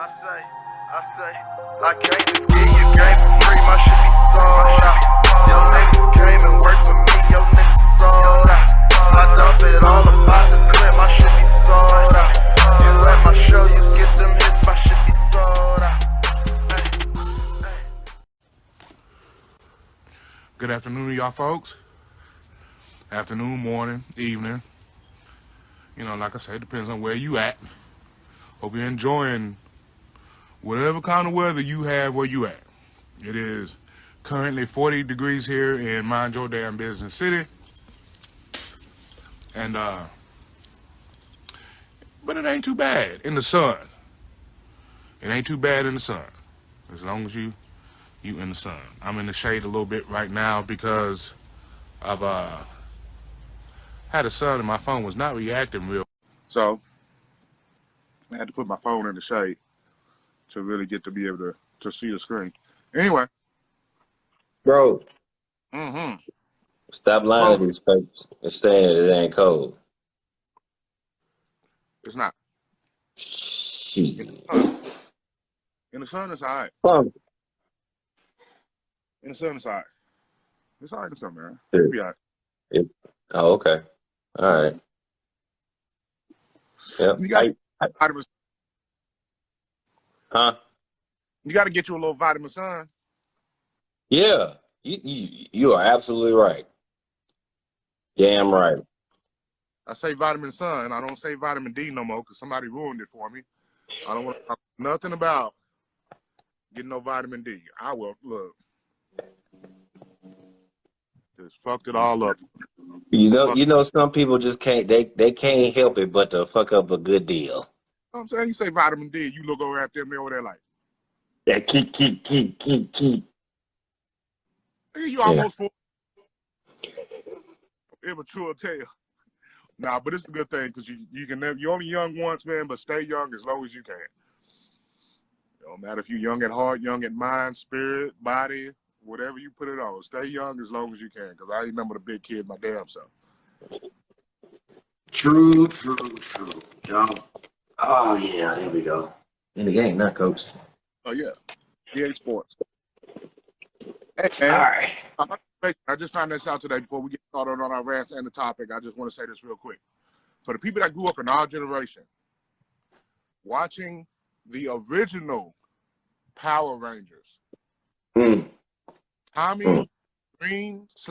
I can't just give you game for free, my shit be sold out. Your niggas came and worked for me, your niggas sold out. I dump it all about the clip, my shit be sold out. You let my show, you get them hits, my shit be sold out. Good afternoon, y'all folks. Afternoon, morning, evening. You know, like I said, it depends on where you at. Hope you're enjoying whatever kind of weather you have where you at. It is currently 40 degrees here in Mind Your Damn Business City. And, but it ain't too bad in the sun. It ain't too bad in the sun. As long as you in the sun. I'm in the shade a little bit right now because I've, had a sun and my phone was not reacting real. So I had to put my phone in the shade to really get to be able to see the screen. Anyway. Bro, Mm-hmm. stop lying to these folks and saying it ain't cold. It's not. Shit. In the sun, it's all right. In the sun, it's all right. It's all right in the sun, man. It'll be all right. Oh, okay. All right. Yep. You got vitamin. Huh? You got to get you a little vitamin sun. Yeah. You are absolutely right. Damn right. I say vitamin sun. I don't say vitamin D no more because somebody ruined it for me. I don't want to talk nothing about getting no vitamin D. I will look. Just fucked it all up. You know, some people just can't. They can't help it but to fuck up a good deal. You know what I'm saying? You say vitamin D, you look over at them, they're over there like. Yeah, keep. You almost full. Immature tale. Nah, but it's a good thing because you can never, you're only young once, man, but stay young as long as you can. It don't matter if you're young at heart, young at mind, spirit, body, whatever you put it on. Stay young as long as you can because I remember the big kid my damn self. True. Oh, yeah, there we go. In the game, not coach. Oh, yeah. EA Sports. Hey, man. All right. I just found this out today before we get started on our rants and the topic. I just want to say this real quick. For the people that grew up in our generation, watching the original Power Rangers, Tommy Green /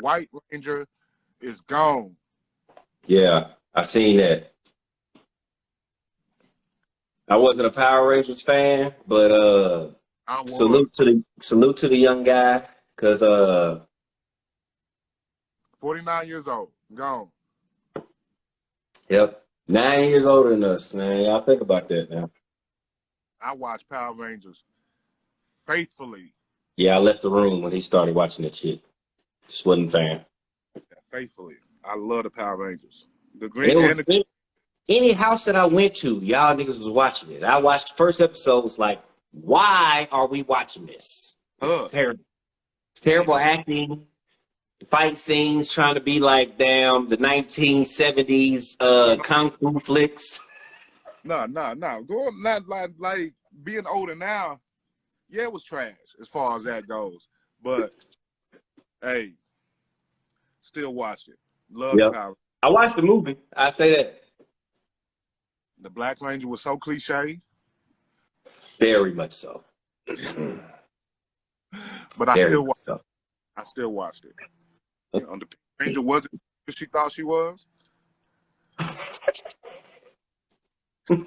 White Ranger is gone. Yeah, I've seen that. I wasn't a Power Rangers fan, but salute to the young guy, cause 49 years old, gone. Yep, 9 years older than us, man. Y'all think about that now. I watched Power Rangers faithfully. Yeah, I left the room when he started watching that shit. Just wasn't a fan. Yeah, faithfully, I love the Power Rangers. The green any house that I went to, y'all niggas was watching it. I watched the first episode. Was like, why are we watching this? It's terrible. It's terrible acting. Fight scenes trying to be like damn the 1970s kung fu flicks. No. Going not like being older now. Yeah, it was trash as far as that goes. But hey, still watched it. Love the Power. I watched the movie. I say that. The Black Ranger was so cliche. Very much so. But I still watched it. You know, the Pink Ranger wasn't who she thought she was. The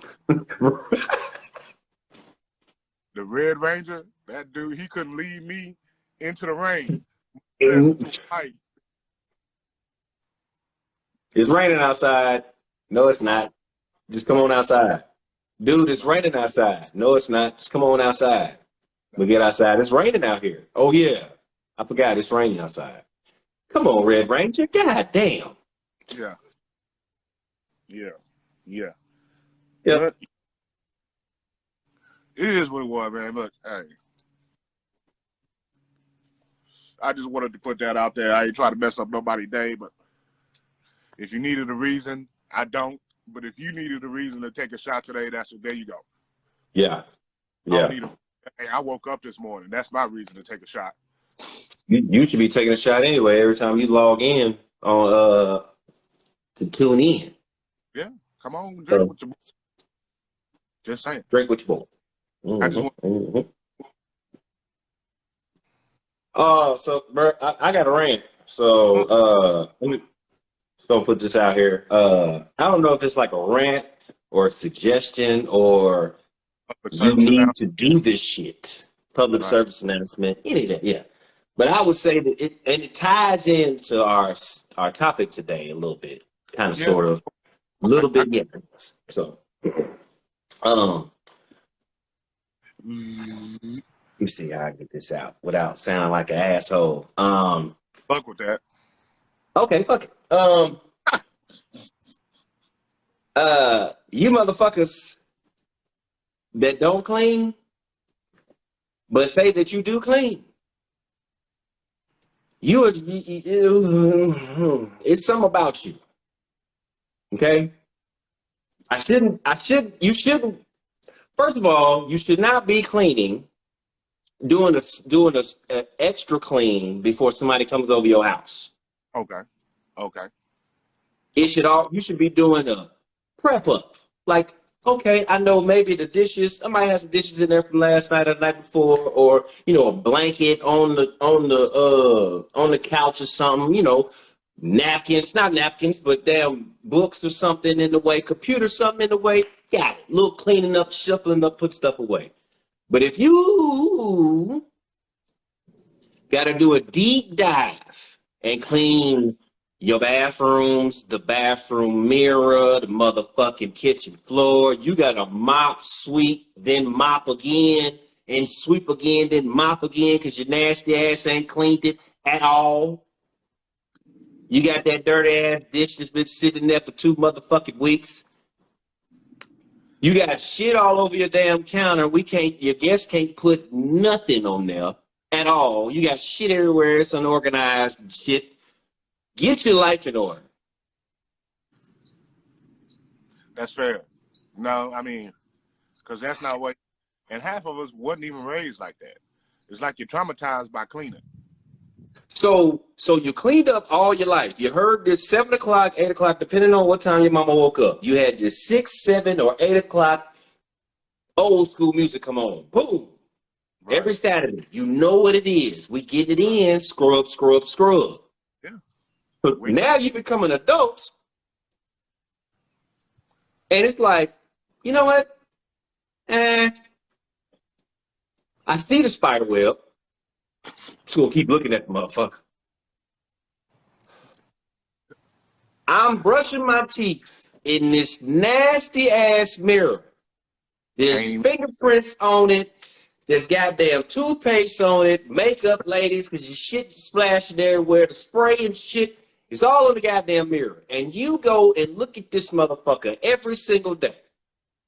Red Ranger, that dude, he couldn't lead me into the rain. It's raining outside. No, it's not. Just come on outside. Dude, it's raining outside. No, it's not. Just come on outside. We get outside. It's raining out here. Oh, yeah. I forgot it's raining outside. Come on, Red Ranger. God damn. Yeah. But it is what it was, man. Look, hey. I just wanted to put that out there. I ain't trying to mess up nobody's day, but if you needed a reason, I don't. But if you needed a reason to take a shot today, there you go. Yeah. I don't Yeah. need a. Hey, I woke up this morning. That's my reason to take a shot. You should be taking a shot anyway every time you log in on to tune in. Yeah, come on, drink So with your. Just saying. drink with your boy. I just want. So bro, I got a rant. So let me just gonna put this out here. I don't know if it's like a rant or a suggestion or Public you service need announcement. to do this shit. Public Right. service announcement, any of that, yeah. But I would say that it ties into our topic today a little bit, kind of, Yeah. sort of, a little bit, yeah. So, let me see how I get this out without sounding like an asshole. Fuck with that. Okay, fuck it. You motherfuckers that don't clean, but say that you do clean. It's something about you. Okay? You shouldn't, first of all, you should not be cleaning, doing a extra clean before somebody comes over your house. Okay. Okay. You should be doing a prep up. Like, okay, I know maybe the dishes, I might have some dishes in there from last night or the night before, or a blanket on the couch or something, napkins, not napkins, but damn books or something in the way, computer something in the way, got it. Little cleaning up, shuffling up, put stuff away. But if you gotta do a deep dive and clean your bathrooms, the bathroom mirror, the motherfucking kitchen floor. You got to mop, sweep, then mop again, and sweep again, then mop again, because your nasty ass ain't cleaned it at all. You got that dirty ass dish that's been sitting there for 2 motherfucking weeks. You got shit all over your damn counter. Your guests can't put nothing on there at all. You got shit everywhere. It's unorganized shit. Get your life in order. That's fair. No, I mean, because that's not what. And half of us wasn't even raised like that. It's like you're traumatized by cleaning. So you cleaned up all your life. You heard this 7 o'clock, 8 o'clock, depending on what time your mama woke up. You had this 6, 7, or 8 o'clock old school music come on. Boom. Right. Every Saturday. You know what it is. We get it in, scrub, scrub, scrub. Yeah. So now you become an adult. And it's like, you know what? I see the spider web. Just gonna keep looking at the motherfucker. I'm brushing my teeth in this nasty ass mirror. There's fingerprints on it. There's goddamn toothpaste on it. Makeup, ladies, because your shit splashing everywhere. The spray and shit is all in the goddamn mirror. And you go and look at this motherfucker every single day.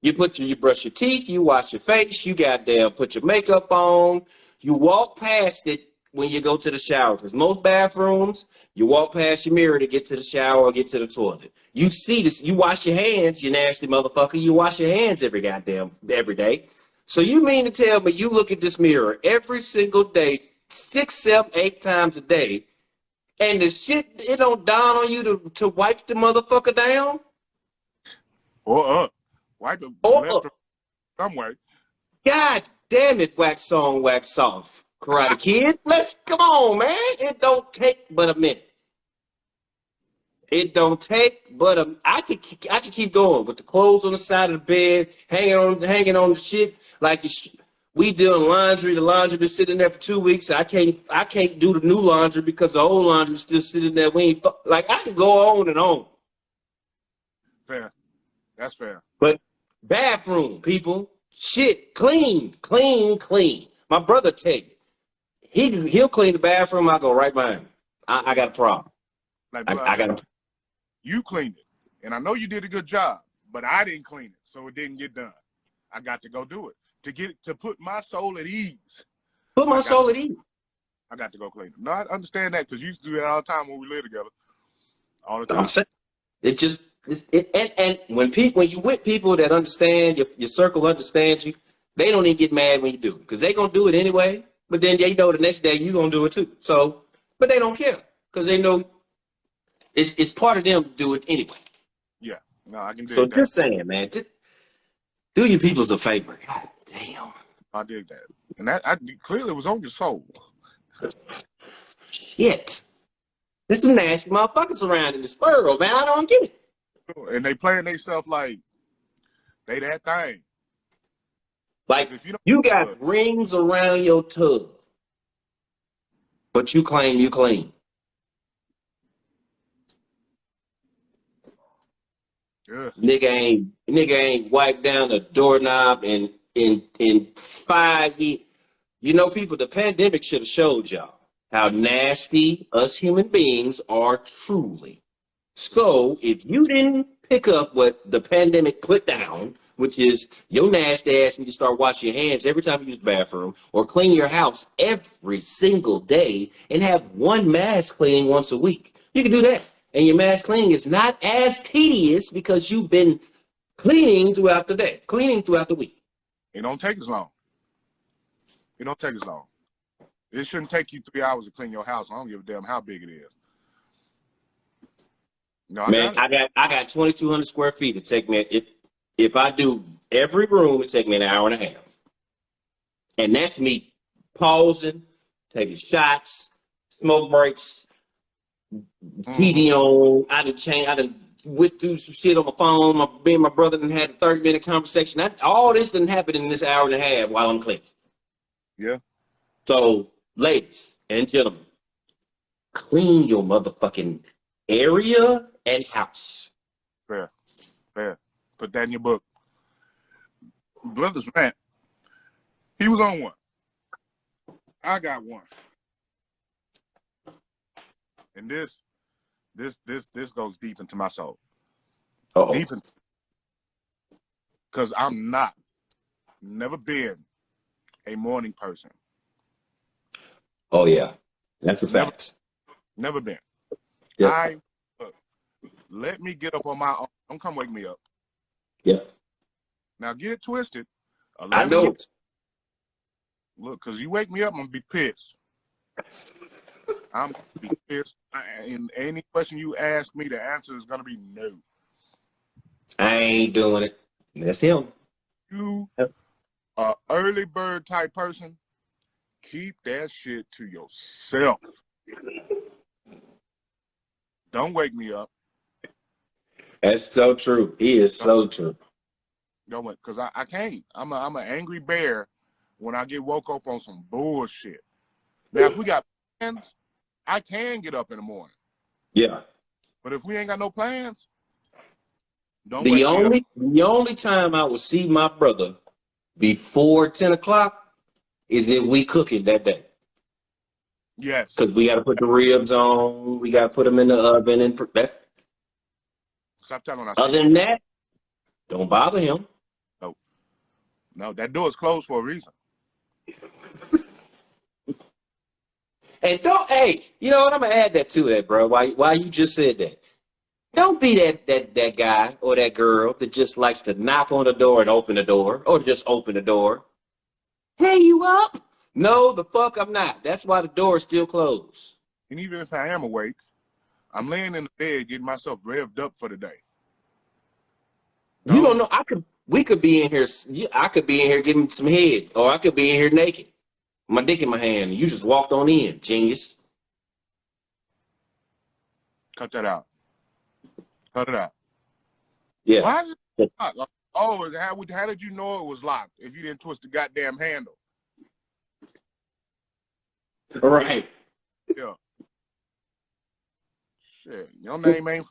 You brush your teeth. You wash your face. You goddamn put your makeup on. You walk past it when you go to the shower. Because most bathrooms, you walk past your mirror to get to the shower or get to the toilet. You see this. You wash your hands, you nasty motherfucker. You wash your hands every day. So you mean to tell me you look at this mirror every single day, 6, 7, 8 times a day, and the shit, it don't dawn on you to wipe the motherfucker down? Or up. Wipe the Or left up. or somewhere. God damn it, wax on, wax off. Karate Kid, come on, man. It don't take but a minute. It don't take but I could keep going with the clothes on the side of the bed, hanging on the shit like we doing laundry. The laundry been sitting there for 2 weeks. I can't do the new laundry because the old laundry's still sitting there. I could go on and on. Fair. That's fair. But bathroom, people, shit, clean. My brother tell you, he'll clean the bathroom. I go right behind him. I got a problem. Like, I got a you cleaned it. And I know you did a good job, but I didn't clean it, so it didn't get done. I got to go do it. To put my soul at ease. Put my soul at ease. I got to go clean it. No, I understand that because you used to do that all the time when we lived together. All the time. I'm saying it just and when you with people that understand, your circle understands you, They don't even get mad when you do it because they gonna do it anyway. But then they know the next day you gonna do it too. So, but they don't care because they know it's part of them to do it anyway. Yeah. No, I can dig So that. just saying, man, do your peoples a favor. God damn. I dig that. And that I clearly was on your soul. Shit. There's some nasty motherfuckers around in this world, man. I don't get it. And they playing themselves like they that thing. Like, If you don't you got rings around your tub, but you claim you clean. Yeah. Nigga ain't wiped down the doorknob in 5 years. You know, people, the pandemic should have showed y'all how nasty us human beings are truly. So if you didn't pick up what the pandemic put down, which is your nasty ass need to start washing your hands every time you use the bathroom or clean your house every single day and have one mask cleaning once a week. You can do that. And your mask cleaning is not as tedious because you've been cleaning throughout the day, cleaning throughout the week. It don't take as long. It don't take as long. It shouldn't take you 3 hours to clean your house. I don't give a damn how big it is. No, Man, I I got 2,200 square feet. It take me if I do every room, it take me an hour and a half, and that's me pausing, taking shots, smoke breaks, TV on. I done went through some shit on my phone. Me and my brother done had a 30-minute conversation. All this didn't happen in this hour and a half while I'm cleaning. Yeah. So, ladies and gentlemen, clean your motherfucking area and house. Fair. Put that in your book. Brothers Rant. He was on one. I got one. And this goes deep into my soul. Uh-oh. Deep in, because I'm never been a morning person. Oh yeah, that's a fact. Never been. Yeah. Let me get up on my own. Don't come wake me up. Yeah. Now get it twisted. I know. Look, because you wake me up, I'm going to be pissed. I'm going to be pissed. And any question you ask me, the answer is going to be no. I ain't doing it. That's him. You, Yep. a early bird type person, keep that shit to yourself. Don't wake me up. That's so true. He is so true. Don't wait, because I can't. I'm an angry bear when I get woke up on some bullshit. Now, if we got plans, I can get up in the morning. Yeah. But if we ain't got no plans, don't wake me up. The only time I will see my brother before 10 o'clock is if we cooking that day. Yes. Because we got to put the ribs on. We got to put them in the oven. And Stop telling us. other than that, don't bother him. No, that door is closed for a reason. And hey, you know what? I'm going to add that to that, bro. Why you just said that. Don't be that guy or that girl that just likes to knock on the door and open the door, or just open the door. Hey, you up? No, the fuck I'm not. That's why the door is still closed. And even if I am awake, I'm laying in the bed getting myself revved up for the day. You don't know. We could be in here. I could be in here giving some head, or I could be in here naked, my dick in my hand. And you just walked on in, genius. Cut that out. Cut it out. Yeah. Why is it locked? Oh, how did you know it was locked if you didn't twist the goddamn handle? Right. Yeah. Shit, your name ain't.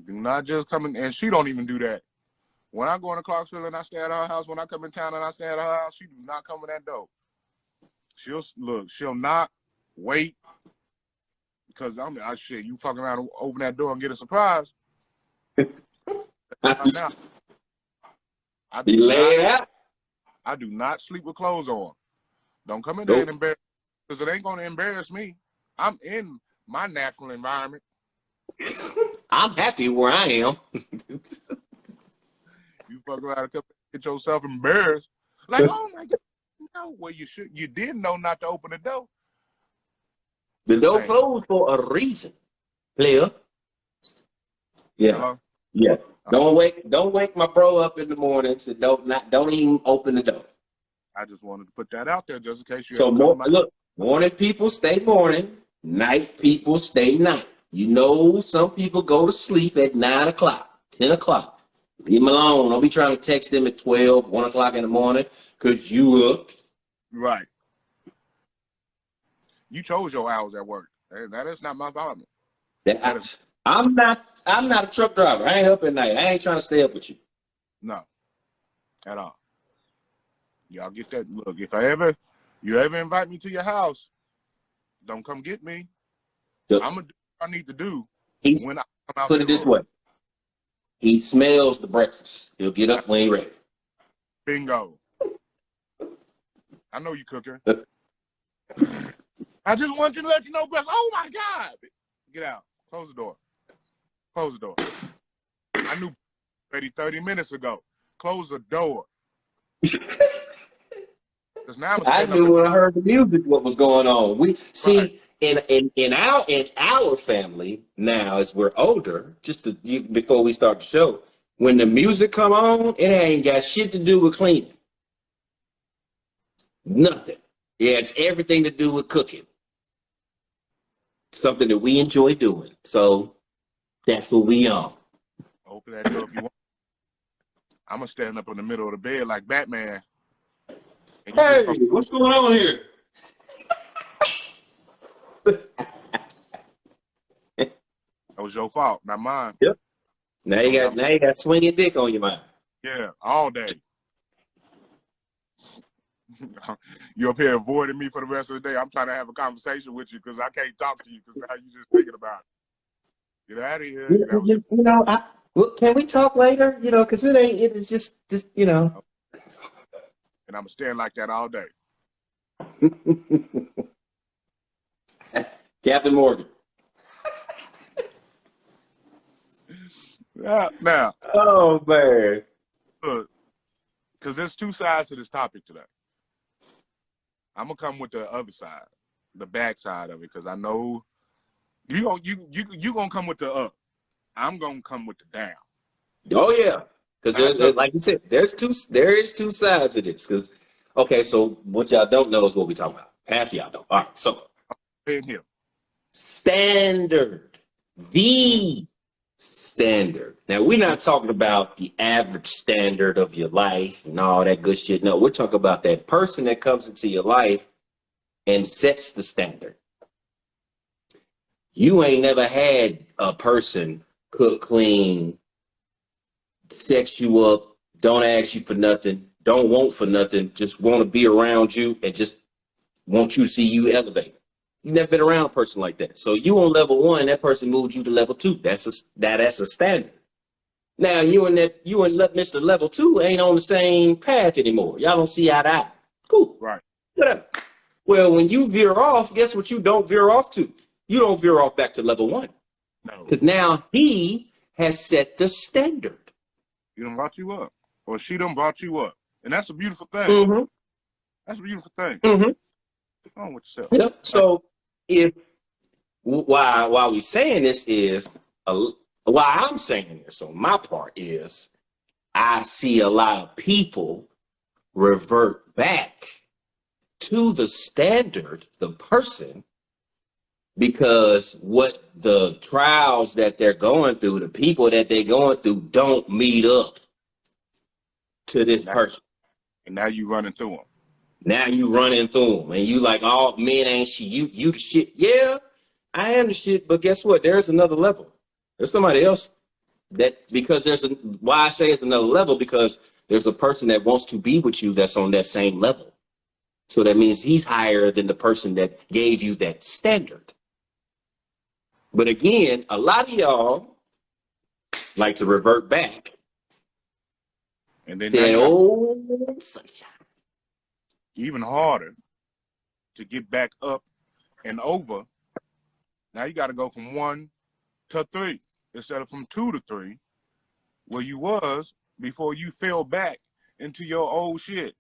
Do not just come in, and she don't even do that. When I go into Clarksville and I stay at her house, when I come in town and I stay at her house, she do not come in that door. She'll not wait. Because shit, you fucking around and open that door and get a surprise. Now, I do not sleep with clothes on. Don't come in there and embarrass, because it ain't going to embarrass me. I'm in my natural environment. I'm happy where I am. You fuck around and get yourself embarrassed. Like, oh my God, no. Well, you didn't know not to open the door. The door Same. closed for a reason, player. Yeah, Hello? yeah. Don't wake my bro up in the mornings and don't even open the door. I just wanted to put that out there just in case you So ever come to my look, morning people stay morning, night people stay night. You know, some people go to sleep at 9 o'clock, 10 o'clock. Leave them alone. Don't be trying to text them at 12, 1 o'clock in the morning because you up. Right. You chose your hours at work. That is not my problem. I'm not a truck driver. I ain't up at night. I ain't trying to stay up with you. No. At all. Y'all get that. Look, if you ever invite me to your house, don't come get me. Yep. I'm going to do what I need to do He's, when I come out. put it this way. He smells the breakfast. He'll get up when he's ready. Bingo. I know you cooking. I just want you to let you know, Gus. Oh my God. Get out. Close the door. Close the door. I knew ready 30 minutes ago. Close the door. Now I knew when I heard the music what was going on. We see in our family now as we're older, before we start the show, when the music come on, it ain't got shit to do with cleaning. Nothing. Yeah, it's everything to do with cooking. Something that we enjoy doing. So that's what we on. Open that door if you want. I'm gonna stand up in the middle of the bed like Batman. Hey, what's going on here? That was your fault, not mine. Yep. Now you got swinging dick on your mind. Yeah, all day. You up here avoiding me for the rest of the day. I'm trying to have a conversation with you because I can't talk to you because now you just thinking about it. Get out of here. You know, can we talk later? You know, because it's just you know. And I'm staying like that all day. Captain Morgan. Now. Oh man. Look, because there's two sides to this topic today. I'm gonna come with the other side, the back side of it, because I know you gonna come with the up. I'm gonna come with the down. Oh yeah, because there's like you said, there is two sides to this. Because okay, so what y'all don't know is what we talking about. Half of y'all don't. All right, so Here. Standard, the standard. Now we're not talking about the average standard of your life and all that good shit. No, we're talking about that person that comes into your life and sets the standard. You ain't never had a person cook, clean, sex you up, don't ask you for nothing, don't want for nothing, just want to be around you and just want you to see you elevate. You've never been around a person like that. So you on level 1, that person moved you to level 2. That's a standard. Now you and Mr. Level 2 ain't on the same path anymore. Y'all don't see eye to eye. Cool. Right. Whatever. Well, when you veer off, guess what you don't veer off to? You don't veer off back to level 1. No. Because now he has set the standard. He done brought you up. Or she done brought you up. And that's a beautiful thing. Mm-hmm. That's a beautiful thing. Mm-hmm. Go on with yourself. Yep. So why we saying this is why I'm saying this on my part is I see a lot of people revert back to the standard, the person, because what the trials that they're going through, the people that they're going through don't meet up to this person. And now you running through them. Now you running through them and you like, oh, men ain't shit. You the shit. Yeah, I am the shit. But guess what? There's another level. There's somebody else why I say it's another level, because there's a person that wants to be with you that's on that same level. So that means he's higher than the person that gave you that standard. But again, a lot of y'all like to revert back. And then that old sunshine. Even harder to get back up and over. Now you got to go from 1 to 3 instead of from 2 to 3, where you was before you fell back into your old shit.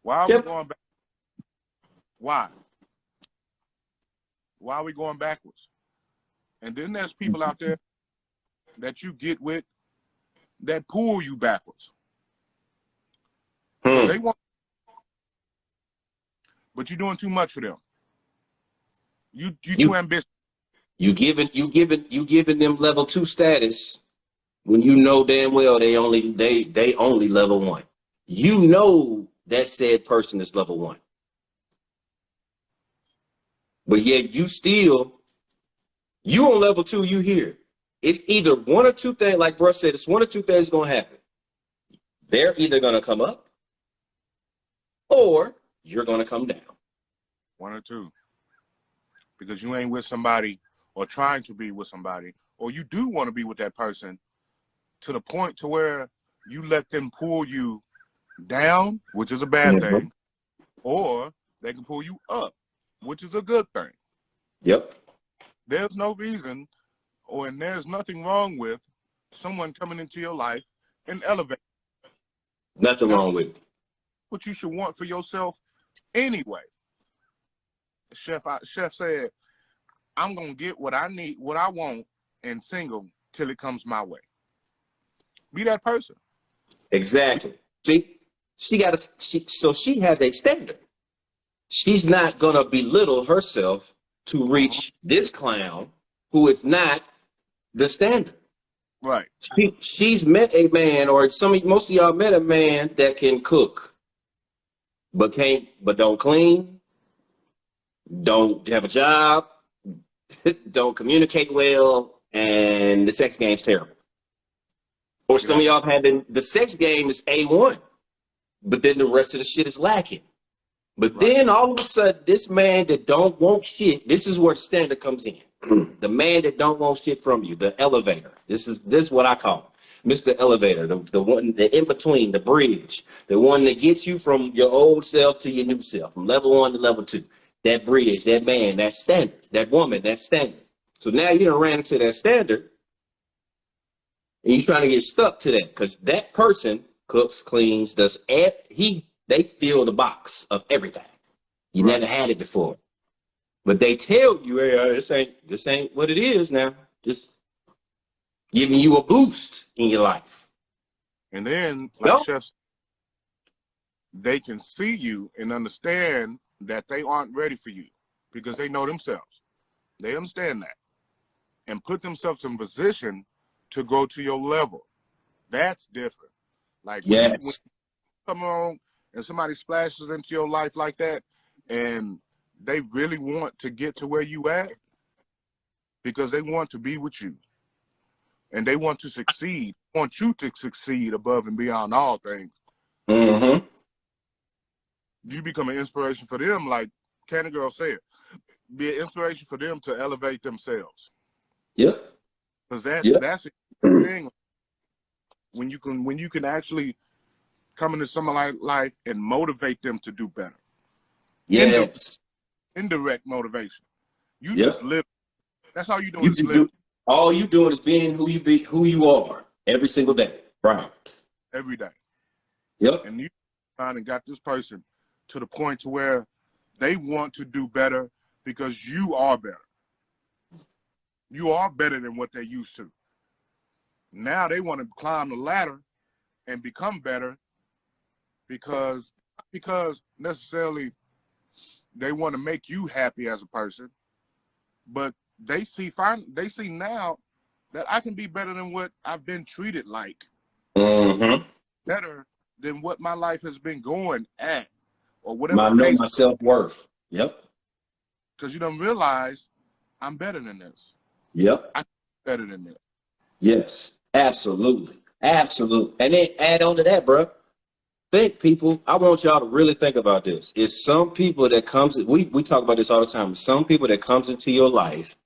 Why are Yep. we going back? Why? Why are we going backwards? And then there's people out there that you get with that pull you backwards. 'Cause they want, but you're doing too much for them. You too ambitious. You giving them level 2 status when you know damn well they only level 1. You know that said person is level 1. But yet you on level 2, you here. It's either one or two things, like Bruce said, it's one or two things gonna happen. They're either gonna come up or you're gonna come down. One or two. Because you ain't with somebody or trying to be with somebody, or you do want to be with that person to the point to where you let them pull you down, which is a bad thing, or they can pull you up, which is a good thing. Yep. There's no reason, and there's nothing wrong with someone coming into your life and elevate. Nothing wrong with it. What you should want for yourself anyway. Chef said, I'm gonna get what I need, what I want, and single till it comes my way. Be that person. Exactly. See, she has a standard. She's not gonna belittle herself to reach this clown who is not the standard. Right. She's met a man, or most of y'all met a man that can cook, but don't clean, don't have a job, don't communicate well, and the sex game's terrible. Or some of y'all have had the sex game is A1, but then the rest of the shit is lacking. But then all of a sudden, this man that don't want shit, this is where the standard comes in. The man that don't want shit from you, the elevator. This is what I call him. Mr. Elevator, the one, the in between, the bridge, the one that gets you from your old self to your new self, from level 1 to level 2. That bridge, that man, that standard, that woman, that standard. So now you done ran into that standard, and you're trying to get stuck to that because that person cooks, cleans, they fill the box of everything. You never had it before. But they tell you, hey, this ain't what it is now. Just giving you a boost in your life. And then, like Chef, they can see you and understand that they aren't ready for you because they know themselves. They understand that and put themselves in position to go to your level. That's different. Like when you come on and somebody splashes into your life like that and they really want to get to where you at because they want to be with you and they want to succeed, want you to succeed above and beyond all things. Mm-hmm. You become an inspiration for them, like Candy Girl said. Be an inspiration for them to elevate themselves. Yep. Because that's a thing. When you can actually come into someone's life and motivate them to do better. Yes. Indirect motivation. You just live. That's all you do. All you doing is being who you are every single day. Right. Every day. Yep. And you and got this person to the point to where they want to do better because you are better. You are better than what they used to. Now they want to climb the ladder and become better because necessarily they want to make you happy as a person, but they see now that I can be better than what I've been treated like. Mm-hmm. Better than what my life has been going at or whatever. I know my self-worth. Yep. Because you don't realize I'm better than this. Yep. I'm better than this. Yes, absolutely. Absolutely. And then add on to that, bro. Think, people, I want y'all to really think about this. It's some people that we talk about this all the time. Some people that comes into your life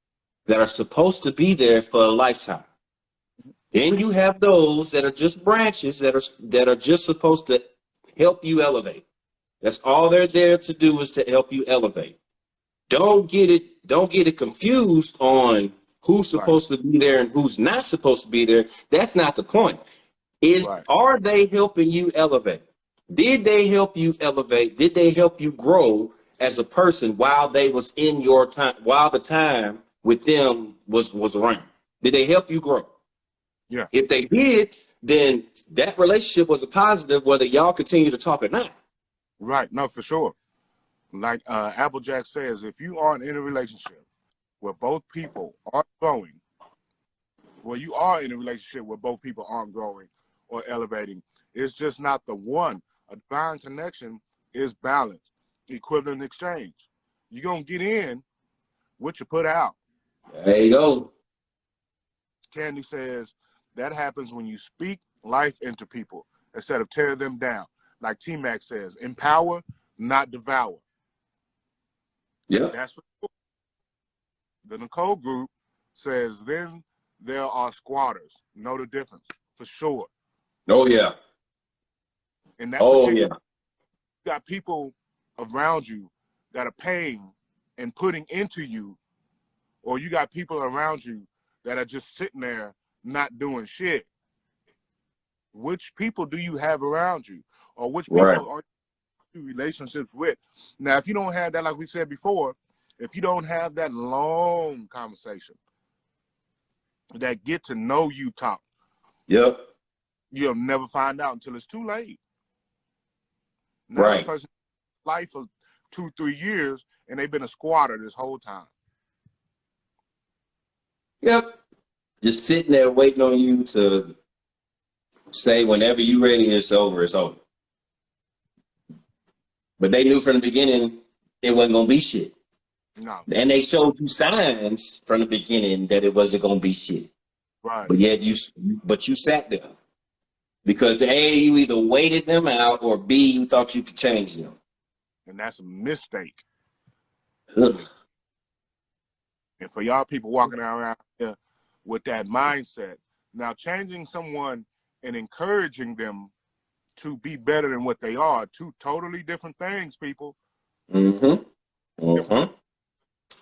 that are supposed to be there for a lifetime. Then you have those that are just branches that are just supposed to help you elevate. That's all they're there to do is to help you elevate. Don't get it confused on who's supposed to be there and who's not supposed to be there. That's not the point. Right. Are they helping you elevate? Did they help you elevate? Did they help you grow as a person while they was in your time, while the time with them was around? Did they help you grow? Yeah. If they did, then that relationship was a positive, whether y'all continue to talk or not. Right. No, for sure. Like Applejack says, if you aren't in a relationship where both people are growing, well, you are in a relationship where both people aren't growing or elevating. It's just not the one. A divine connection is balance, equivalent exchange. You're going to get in what you put out. There you go. Candy says that happens when you speak life into people instead of tear them down. Like T-Mac says, empower, not devour. Yeah. That's for sure. The Nicole group says then there are squatters. Know the difference for sure. Oh yeah. In that Oh particular, yeah. you got people around you that are paying and putting into you, or you got people around you that are just sitting there not doing shit. Which people do you have around you, or which people Right. are you in relationships with? Now, if you don't have that, like we said before, if you don't have that long conversation, that get to know you talk, Yep. you'll never find out until it's too late. Now Right. that person life for 2-3 years and they've been a squatter this whole time. Yep. Just sitting there waiting on you to say whenever you ready, it's over, it's over. But they knew from the beginning it wasn't gonna be shit. No. And they showed you signs from the beginning that it wasn't gonna be shit. Right. But yet you sat there. Because A, you either waited them out, or B, you thought you could change them. And that's a mistake. Ugh. And for y'all people walking around here with that mindset, now changing someone and encouraging them to be better than what they are, two totally different things, people. Mm-hmm. Mm-hmm.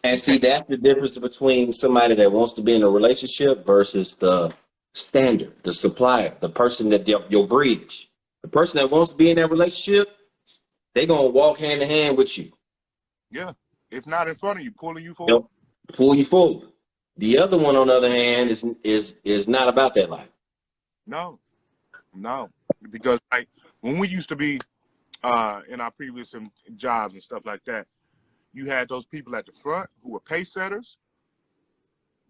And see, that's the difference between somebody that wants to be in a relationship versus the standard, the supplier, the person that your bridge. The person that wants to be in that relationship, they're gonna walk hand in hand with you. Yeah. If not in front of you, pulling you Yep. forward. Pull you forward. The other one, on the other hand, is not about that life. No. Because like when we used to be in our previous jobs and stuff like that, you had those people at the front who were pace setters.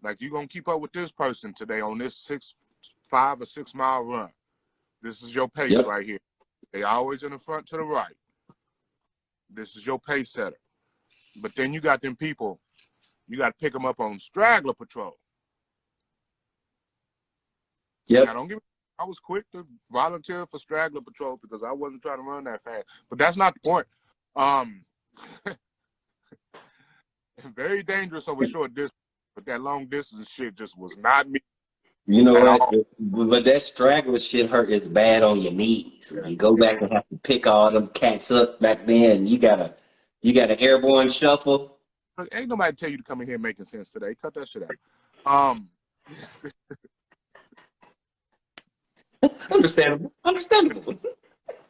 Like, you're going to keep up with this person today on this 5 or 6 mile run. This is your pace right here. They always in the front to the right. This is your pace setter. But then you got them people, you got to pick them up on straggler patrol. Yep. Now, don't get me, I was quick to volunteer for straggler patrol because I wasn't trying to run that fast. But that's not the point. Very dangerous over short distance, but that long distance shit just was not me. You know at what? all. But that straggler shit hurt is bad on your knees. When you go back and have to pick all them cats up back then, you got an airborne shuffle. Look, ain't nobody tell you to come in here making sense today. Cut that shit out. Understandable.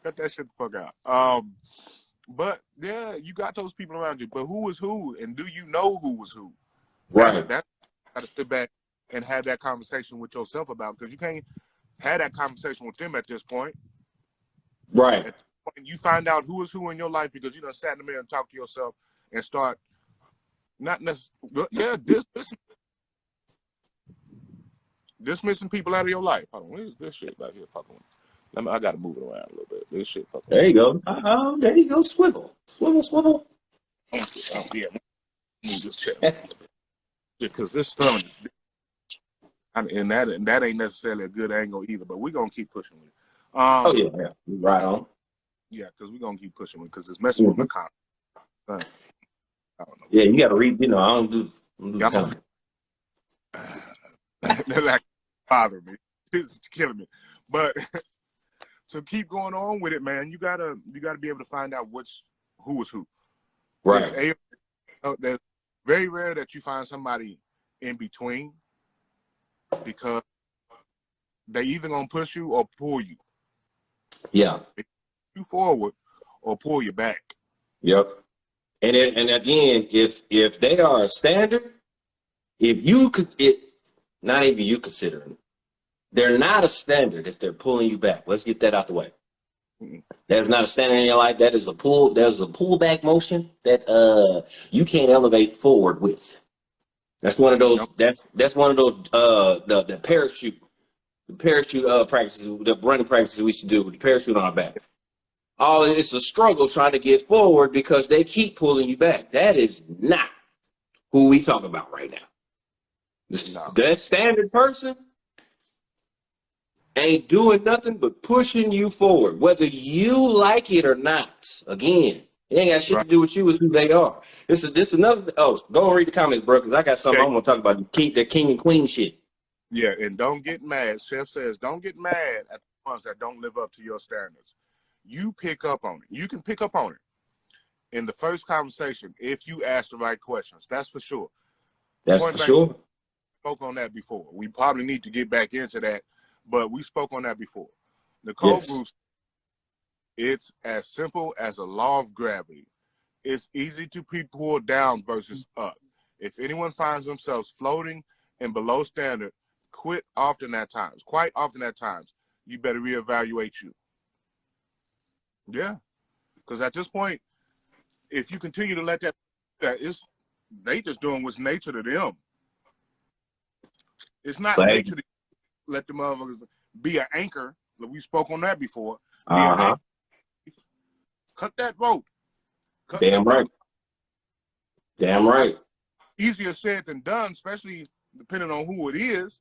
Cut that shit the fuck out. But yeah, you got those people around you. But who is who, and do you know who was who? Right. That's got to sit back and have that conversation with yourself about, because you can't have that conversation with them at this point. Right. At this point, you find out who is who in your life because you done sat in the mirror and talked to yourself and start not necessarily dismissing people out of your life. Hold on, what is this shit right here fucking with? I gotta move it around a little bit. This shit fucking. There you go. There you go. Swivel. Oh yeah. Move this shit. Because this stomach is, and that ain't necessarily a good angle either. But we're gonna keep pushing with it. Oh yeah. Right on. Yeah, because we're gonna keep pushing with it because it's messing with my comment. I don't know. Yeah, you gotta read. You know, I don't do Yeah, comment. That like bothering me. It's killing me. But to keep going on with it, man, you gotta be able to find out who is who. Right. There's very rare that you find somebody in between, because they either gonna push you or pull you. Yeah. You forward or pull you back. Yep. And again, if they are a standard, if you could, not even you consider them, they're not a standard if they're pulling you back. Let's get that out the way. That's not a standard in your life. That is a pull. There's a pullback motion that you can't elevate forward with. That's one of those. That's one of those. The parachute practices, the running practices we used to do with the parachute on our back. Oh, it's a struggle trying to get forward because they keep pulling you back. That is not who we talk about right now. That standard person ain't doing nothing but pushing you forward, whether you like it or not. Again, it ain't got shit to do with you. It's who they are. This another. Oh, go and read the comments, bro, because I got something I'm gonna talk about. The king and queen shit. Yeah, and don't get mad. Chef says, don't get mad at the ones that don't live up to your standards. You pick up on it. You can pick up on it in the first conversation if you ask the right questions. That's for sure. That's for sure. Spoke on that before. We probably need to get back into that, but we spoke on that before. The code groups, it's as simple as a law of gravity. It's easy to be pulled down versus up. If anyone finds themselves floating and below standard, quite often at times, you better reevaluate you. Yeah, because at this point, if you continue to let they just doing what's nature to them. It's not nature to let the motherfuckers be an anchor. We spoke on that before. Cut that rope. Damn right. Damn right. Easier said than done, especially depending on who it is.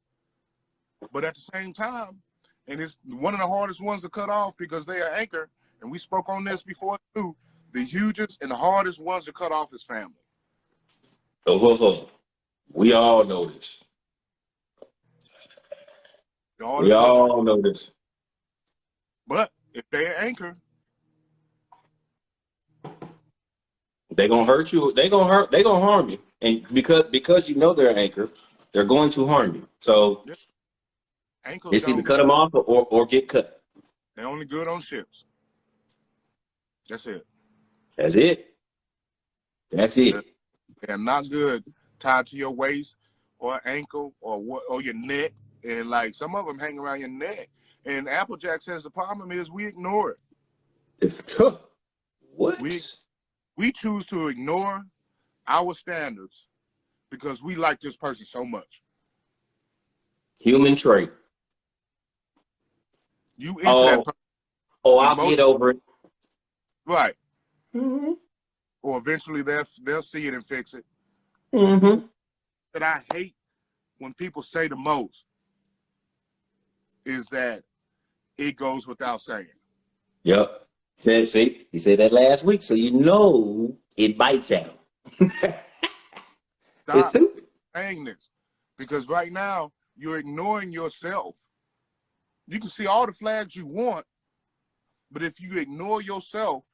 But at the same time, and it's one of the hardest ones to cut off because they are anchor. And we spoke on this before too. The hugest and the hardest ones to cut off is family. We all know this. We all know this. But if they're anchor, they're gonna hurt you. They're gonna harm you. And because you know they're an anchor, they're going to harm you. So it's either cut them off or get cut. They're only good on ships. That's it. That's it. That's it. They're not good tied to your waist or ankle or your neck. And like some of them hang around your neck. And Applejack says the problem is we ignore it. What? We choose to ignore our standards because we like this person so much. Human trait. You into that person. Oh, I'll get over it. Right. Mm-hmm. Or eventually they'll see it and fix it. Mm-hmm. That I hate when people say the most is that it goes without saying. Yep. See, he said that last week, so you know it bites at him. Stop saying this. Because right now, you're ignoring yourself. You can see all the flags you want, but if you ignore yourself,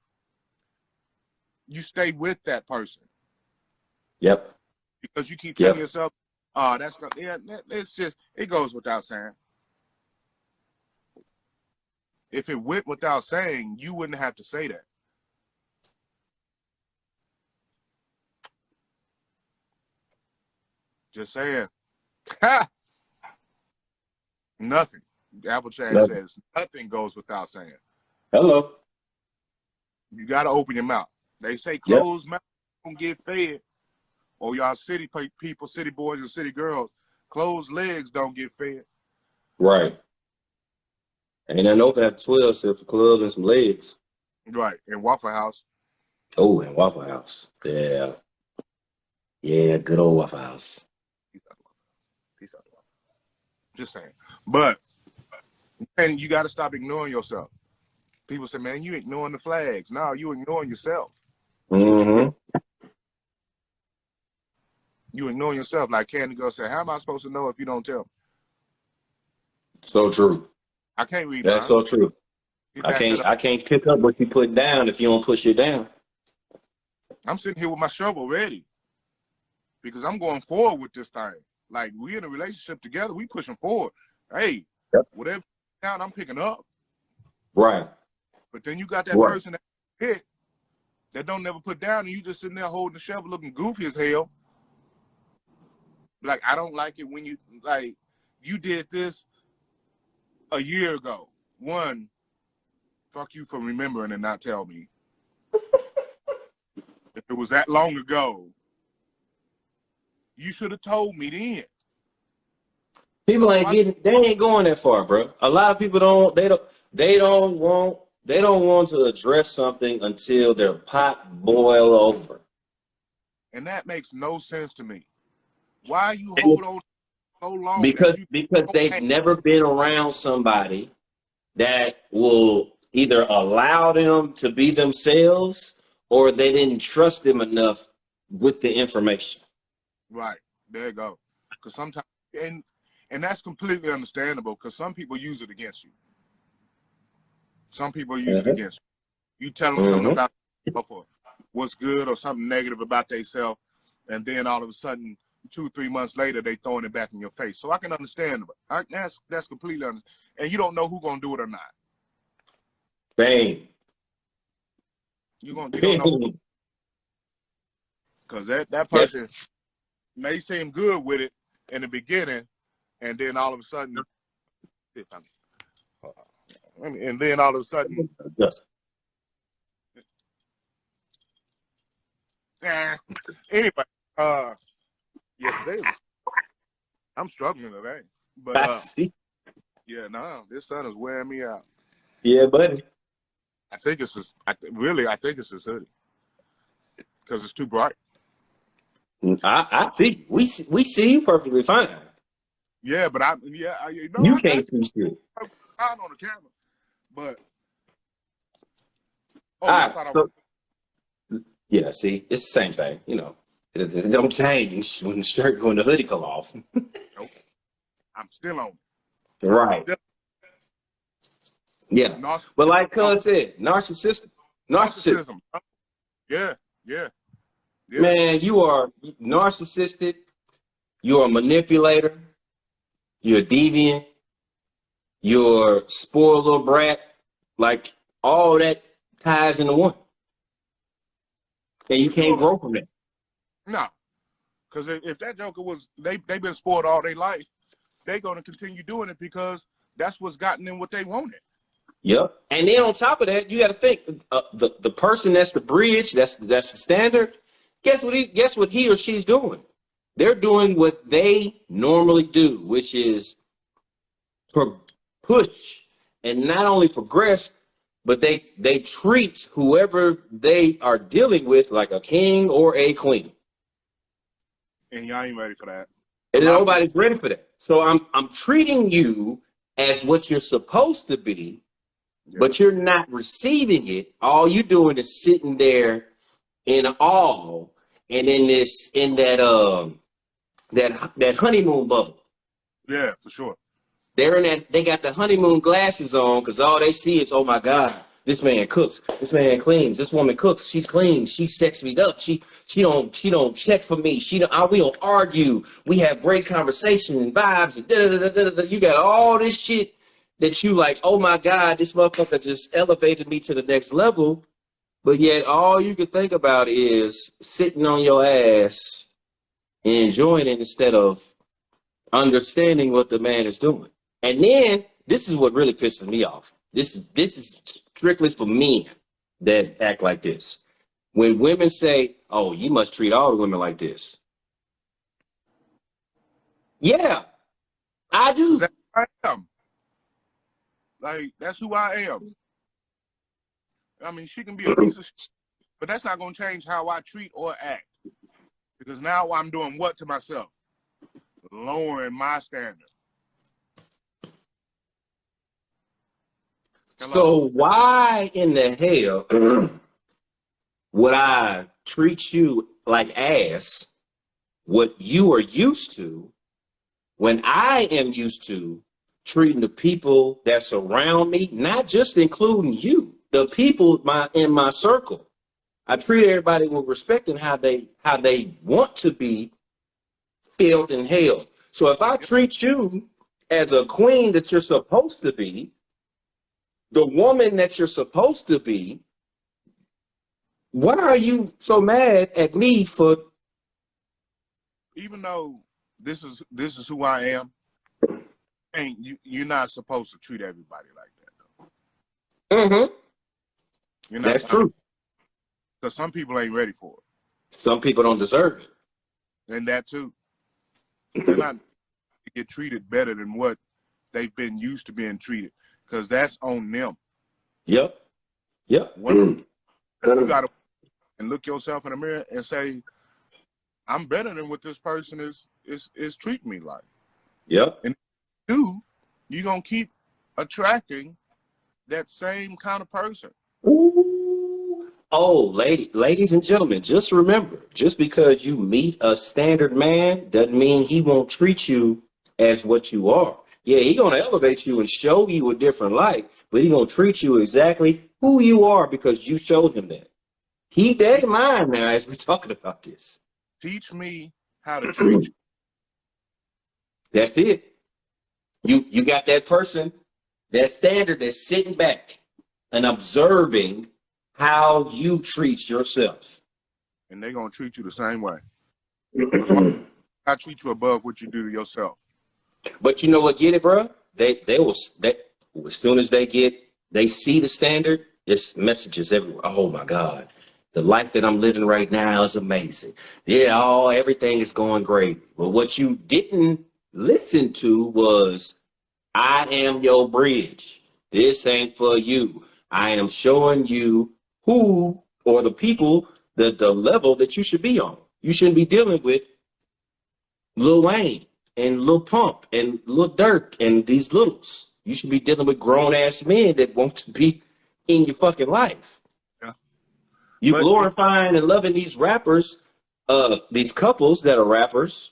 you stay with that person. Yep. Because you keep telling yourself, that's not, it's just, it goes without saying. If it went without saying, you wouldn't have to say that. Just saying. Nothing. Applejack says nothing goes without saying. Hello. You got to open your mouth. They say closed mouth don't get fed. Or y'all city people, city boys and city girls, closed legs don't get fed. Right. Ain't nothing open after 12 except for club and some legs. Right. And Waffle House. Oh, and Waffle House. Yeah. Yeah, good old Waffle House. Peace out. Just saying. But and you got to stop ignoring yourself. People say, man, you ignoring the flags. No, you ignoring yourself. Mm-hmm. You ignoring yourself. Like Candy Girl said, how am I supposed to know if you don't tell me? So true. I can't read. That's so true. I can't pick up what you put down if you don't push it down. I'm sitting here with my shovel ready because I'm going forward with this thing. Like, we in a relationship together, we pushing forward. Hey, Yep. Whatever down, I'm picking up. Right. But then you got that Right. person that pick that don't never put down, and you just sitting there holding the shovel, looking goofy as hell. Like, I don't like it when you like you did this a year ago. One, fuck you for remembering and not tell me. If it was that long ago, you should have told me then. People ain't getting, they ain't going that far, bro. A lot of people don't want to address something until their pot boil over. And that makes no sense to me. Why you hold on so long? Because that you they've never been around somebody that will either allow them to be themselves or they didn't trust them enough with the information. Right. There you go. Because sometimes, and that's completely understandable because some people use it against you. Some people use it against you. You tell them something about or what's good or something negative about themselves, and then all of a sudden, 2-3 months later, they throwing it back in your face. So I can understand it. That's completely understandable. And you don't know who's gonna do it or not. Bang. You don't know because that person may seem good with it in the beginning, and then all of a sudden, Yes. anyway, I'm struggling today, but I see. yeah, no, this sun is wearing me out. Yeah, buddy. I think it's just, I think it's this hoodie because it's too bright. I see. We see you perfectly fine. Yeah, but You can't see shit. I'm on the camera, but yeah, see, it's the same thing. You know, it don't change when the shirt when the hoodie come off. Nope. I'm still on. Right. Yeah. But like Cuz said, narcissism. Yeah. Man, you are narcissistic. You're a manipulator. You're a deviant. You're a spoiled little brat. Like, all that ties into one. And you can't grow from that. No. Because if that joker was, they've been spoiled all their life, they're going to continue doing it because that's what's gotten them what they wanted. Yep. And then on top of that, you got to think the person that's the bridge, that's the standard. Guess what he or she's doing? They're doing what they normally do, which is push and not only progress, but they treat whoever they are dealing with like a king or a queen. And y'all ain't ready for that. And nobody's ready for that. So I'm treating you as what you're supposed to be. Yeah. But you're not receiving it. All you're doing is sitting there in awe and in that honeymoon bubble. Yeah, for sure. They're in that. They got the honeymoon glasses on because all they see is, oh my God, this man cooks, this man cleans, this woman cooks, she's clean, she sets me up, she don't check for me, we don't argue, we have great conversation and vibes and da-da-da-da-da-da. You got all this shit that you like, oh my God, this motherfucker just elevated me to the next level. But yet all you can think about is sitting on your ass and enjoying it instead of understanding what the man is doing. And then this is what really pisses me off. This is strictly for men that act like this. When women say, oh, you must treat all the women like this. Yeah, I do. That's who I am. Like, that's who I am. I mean, she can be a piece of shit, but that's not going to change how I treat or act. Because now I'm doing what to myself? Lowering my standard. So why in the hell would I treat you like ass, what you are used to, when I am used to treating the people that surround me, not just including you, the people in my circle. I treat everybody with respect and how they want to be felt and held. So if I treat you as a queen that you're supposed to be, the woman that you're supposed to be, why are you so mad at me for? Even though this is who I am, and you're not supposed to treat everybody like that though. Mm-hmm. You're not, That's true. Because some people ain't ready for it. Some people don't deserve it. And that too. They're not to get treated better than what they've been used to being treated. Because that's on them. Yep. You gotta and look yourself in the mirror and say, I'm better than what this person is treating me like. Yep. And you're gonna keep attracting that same kind of person. Ooh. Oh, ladies and gentlemen, just remember, just because you meet a standard man doesn't mean he won't treat you as what you are. Yeah, he's gonna elevate you and show you a different light, but he's gonna treat you exactly who you are because you showed him that. Keep that in mind now as we're talking about this. Teach me how to treat you. That's it. You got that person, that standard that's sitting back and observing how you treat yourself. And they're gonna treat you the same way. I treat you above what you do to yourself. But you know what? Get it, bro? They as soon as they see the standard, it's messages everywhere. Oh my God, the life that I'm living right now is amazing. Yeah, everything is going great. But what you didn't listen to was, I am your bridge. This ain't for you. I am showing you who or the people, the level that you should be on. You shouldn't be dealing with Lil Wayne and Lil Pump and Lil Durk and these littles. You should be dealing with grown ass men that want to be in your fucking life. Yeah. You glorifying and loving these rappers, these couples that are rappers.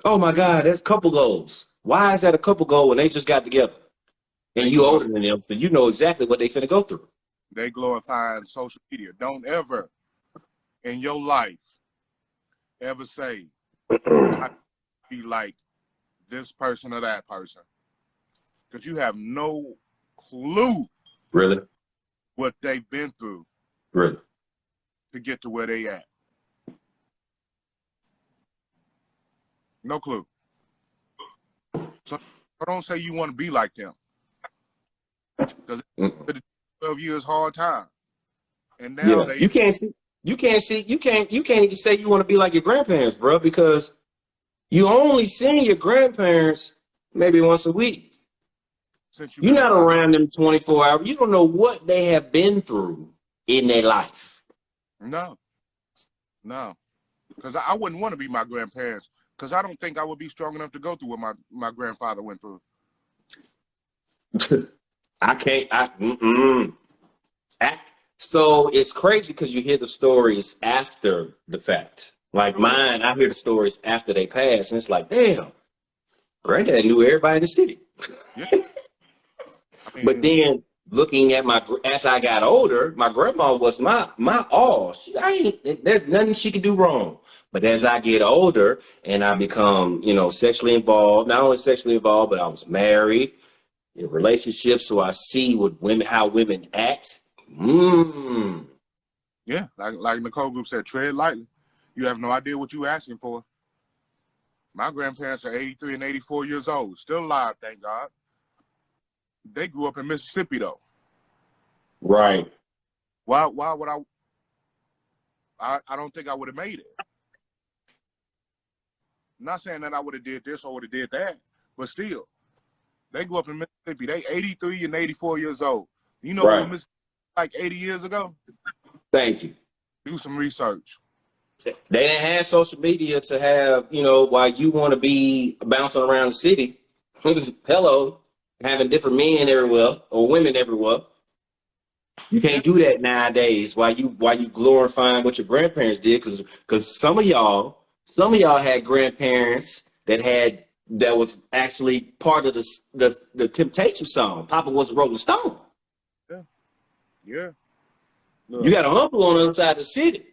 Oh my God, that's couple goals. Why is that a couple goal when they just got together? And you older than them, so you know exactly what they finna go through. They glorifying social media. Don't ever in your life ever say, I be like this person or that person. Because you have no clue Really? what they've been through Really? to get to where they at. No clue. So don't say you want to be like them. Because it's 12 years hard time. And now you can't even say you want to be like your grandparents, bro, because you only see your grandparents maybe once a week. You're not around them 24 hours. You don't know what they have been through in their life. No. Because I wouldn't want to be my grandparents, because I don't think I would be strong enough to go through what my grandfather went through. I can't. So it's crazy because you hear the stories after the fact. Like mine, I hear the stories after they pass, and it's like, damn, granddad knew everybody in the city. Yeah. But then looking at as I got older, my grandma was my all. There's nothing she could do wrong. But as I get older and I become, sexually involved, not only sexually involved, but I was married in relationships, so I see how women act. Yeah, like Nicole Group said, tread lightly. You have no idea what you're asking for. My grandparents are 83 and 84 years old, still alive, thank God. They grew up in Mississippi, though. Right. Why would I don't think I would have made it. I'm not saying that I would have did this or would have did that, but still, they grew up in Mississippi. They 83 and 84 years old. You know right. What Mississippi like 80 years ago? Thank you. Do some research. They didn't have social media to have, while you want to be bouncing around the city, hello, having different men everywhere or women everywhere. You can't do that nowadays while you glorifying what your grandparents did, because some of y'all had grandparents that was actually part of the Temptation song. Papa was a Rolling Stone. Yeah. Look. You got an uncle on the other side of the city.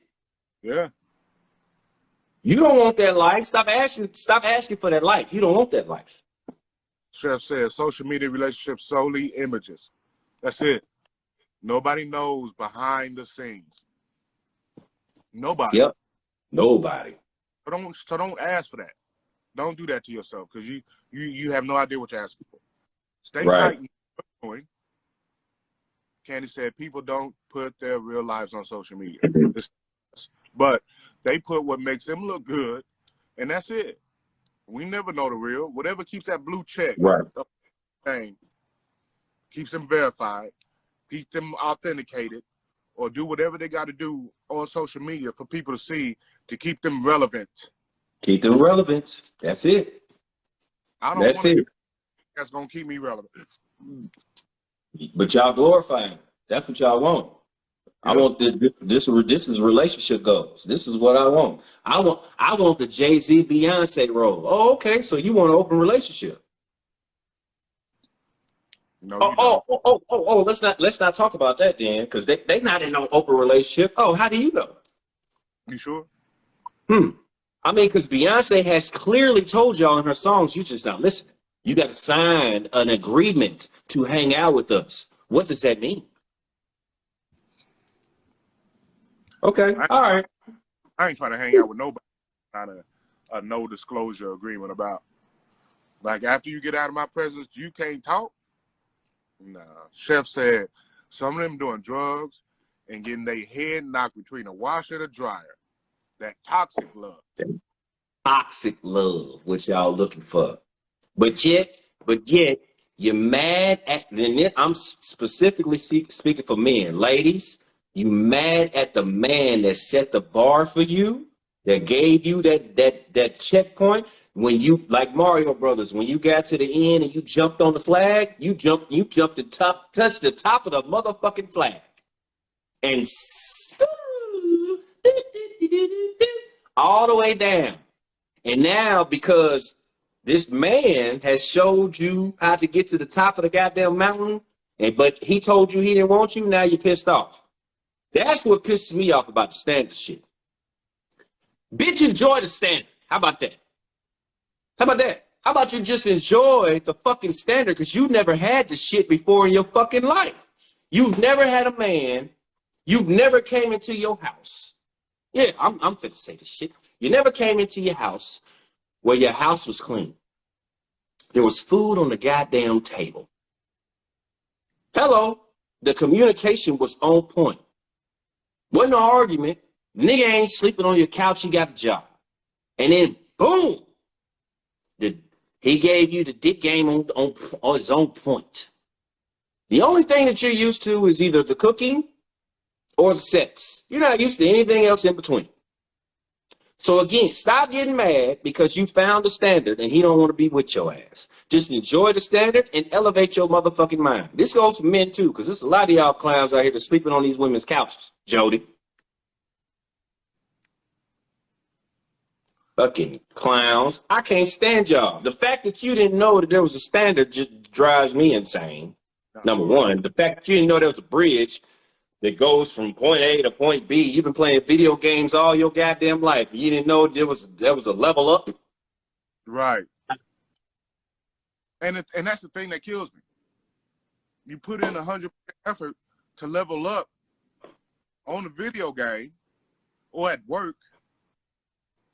Yeah. You don't want that life. Stop asking for that life. You don't want that life. Chef says social media relationships solely images. That's it. Nobody knows behind the scenes. Nobody. Yep. Nobody. So don't ask for that. Don't do that to yourself because you have no idea what you're asking for. Stay Right. tight. in what you're doing. Candy said people don't put their real lives on social media. But they put what makes them look good, and that's it. We never know the real. Whatever keeps that blue check, Right. the thing, keeps them verified, keeps them authenticated, or do whatever they got to do on social media for people to see to keep them relevant. Keep them relevant. That's it. I don't That's want to it. do that's gonna keep me relevant. But y'all glorify him. That's what y'all want. I Yeah. want this is relationship goals. This is what I want. I want the Jay-Z Beyonce role. Oh, okay. So you want an open relationship. No, you don't. Oh, let's not talk about that then, because they not in no open relationship. Oh, how do you know? You sure? I mean, because Beyonce has clearly told y'all in her songs, you just not listening. You got to sign an agreement to hang out with us. What does that mean? Okay, all right. I ain't trying to hang out with nobody. Not a no disclosure agreement about. Like after you get out of my presence, you can't talk. Nah. Chef said some of them doing drugs and getting their head knocked between a washer and a dryer. That toxic love. Toxic love, what y'all looking for. But yet, you're mad at, and I'm specifically speaking for men. Ladies, you mad at the man that set the bar for you, that gave you that checkpoint. When you, like Mario Brothers, when you got to the end and you jumped on the flag, you jumped the top, touched the top of the motherfucking flag. And all the way down. And now, because this man has showed you how to get to the top of the goddamn mountain, but he told you he didn't want you, now you're pissed off. That's what pisses me off about the standard shit. Bitch, enjoy the standard. How about that? How about that? How about you just enjoy the fucking standard because you never had the shit before in your fucking life. You've never had a man. You've never came into your house. Yeah, I'm finna say this shit. You never came into your house where your house was clean. There was food on the goddamn table. Hello. The communication was on point. Wasn't no argument. Nigga ain't sleeping on your couch. He got a job. And then, boom. He gave you the dick game on his own point. The only thing that you're used to is either the cooking or the sex. You're not used to anything else in between. So again, stop getting mad because you found the standard and he don't want to be with your ass. Just enjoy the standard and elevate your motherfucking mind. This goes for men too, because there's a lot of y'all clowns out here that's sleeping on these women's couches, Jody. Fucking clowns. I can't stand y'all. The fact that you didn't know that there was a standard just drives me insane. Number one, the fact that you didn't know there was a bridge that goes from point A to point B. You've been playing video games all your goddamn life. You didn't know there was a level up. Right. And that's the thing that kills me. You put in 100% effort to level up on the video game or at work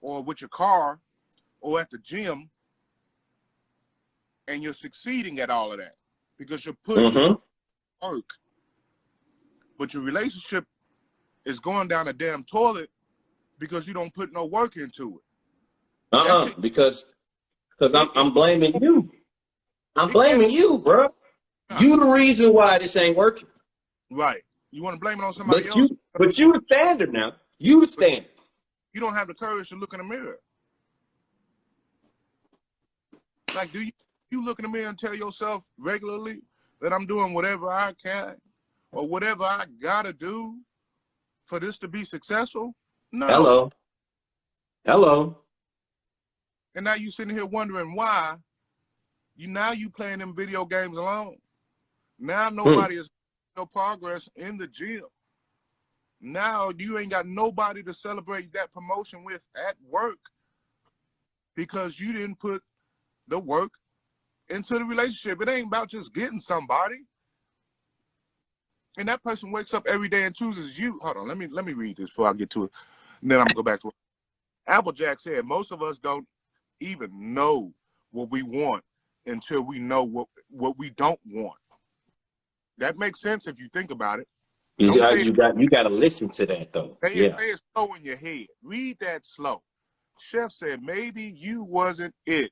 or with your car or at the gym, and you're succeeding at all of that because you're putting work. But your relationship is going down a damn toilet because you don't put no work into it. Because I'm blaming you. I'm blaming you, bro. You the reason why this ain't working. Right. You want to blame it on somebody else? But you the standard now. You the standard. You don't have the courage to look in the mirror. Like, do you look in the mirror and tell yourself regularly that I'm doing whatever I can or whatever I gotta do for this to be successful? No. Hello. And now you sitting here wondering why you playing them video games alone. Now nobody is no progress in the gym. Now you ain't got nobody to celebrate that promotion with at work because you didn't put the work into the relationship. It ain't about just getting somebody. And that person wakes up every day and chooses you. Hold on, let me read this before I get to it. And then I'm gonna go back to it. Applejack said most of us don't even know what we want until we know what we don't want. That makes sense if you think about it. You got to listen to that though. Say Yeah. it slow in your head. Read that slow. Chef said maybe you wasn't it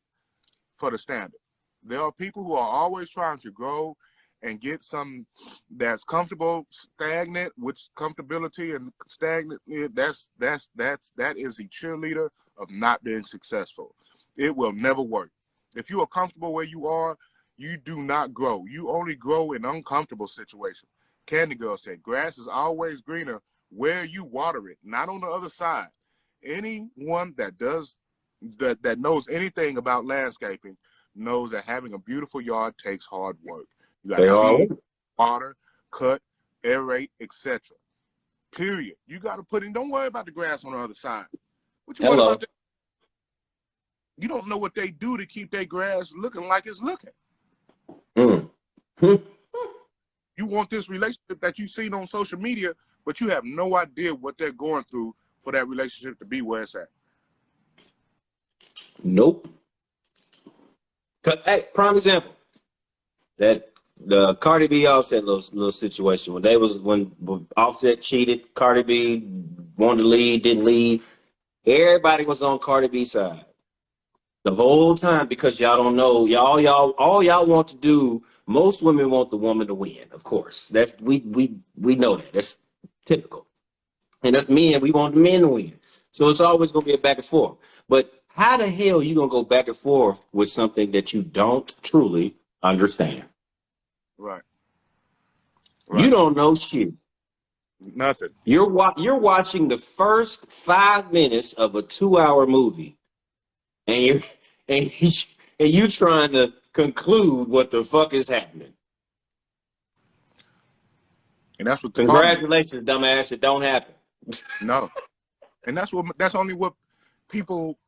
for the standard. There are people who are always trying to grow and get some that's comfortable, stagnant, which comfortability and stagnant, that is the cheerleader of not being successful. It will never work. If you are comfortable where you are, you do not grow. You only grow in uncomfortable situations. Candy Girl said, grass is always greener where you water it, not on the other side. Anyone that knows anything about landscaping knows that having a beautiful yard takes hard work. You got to seed, water, cut, aerate, etc. Period. You got to put in. Don't worry about the grass on the other side. What you worry about? You don't know what they do to keep their grass looking like it's looking. You want this relationship that you've seen on social media, but you have no idea what they're going through for that relationship to be where it's at. Nope. Hey, prime example. That the Cardi B Offset little situation when Offset cheated, Cardi B wanted to lead, didn't lead. Everybody was on Cardi B's side the whole time because y'all don't know. All y'all want to do. Most women want the woman to win, of course. That's we know that. That's typical. And that's men. We want the men to win. So it's always gonna be a back and forth. But how the hell you gonna go back and forth with something that you don't truly understand? Right. You don't know shit. Nothing. You're watching the first 5 minutes of a 2-hour movie, and you're trying to conclude what the fuck is happening. And that's what the congratulations, dumbass. It don't happen. No. And that's only what people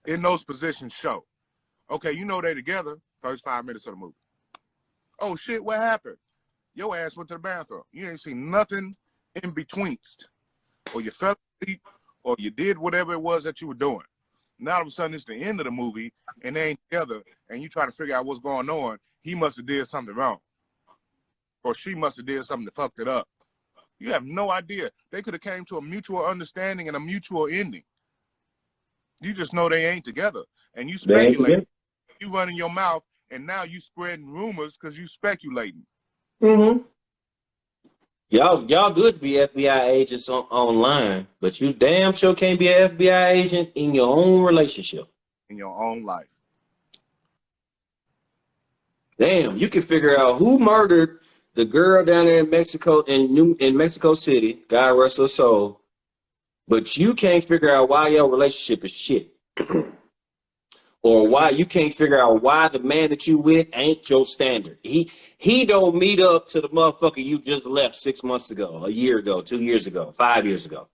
in those positions show. Okay, you know they together, first 5 minutes of the movie. Oh shit, what happened? Your ass went to the bathroom. You ain't seen nothing in betweenst. Or you fell asleep, or you did whatever it was that you were doing. Now all of a sudden it's the end of the movie and they ain't together and you try to figure out what's going on. He must have did something wrong. Or she must have did something that fucked it up. You have no idea. They could have came to a mutual understanding and a mutual ending. You just know they ain't together. And you speculate. You running your mouth and now you spreading rumors because you speculating. Mm-hmm. Y'all good to be FBI agents online, but you damn sure can't be an FBI agent in your own relationship. In your own life. Damn, you can figure out who murdered the girl down there in Mexico, in Mexico City, God rest her soul, but you can't figure out why your relationship is shit. Or why you can't figure out why the man that you with ain't your standard. He don't meet up to the motherfucker you just left 6 months ago, a year ago, 2 years ago, 5 years ago.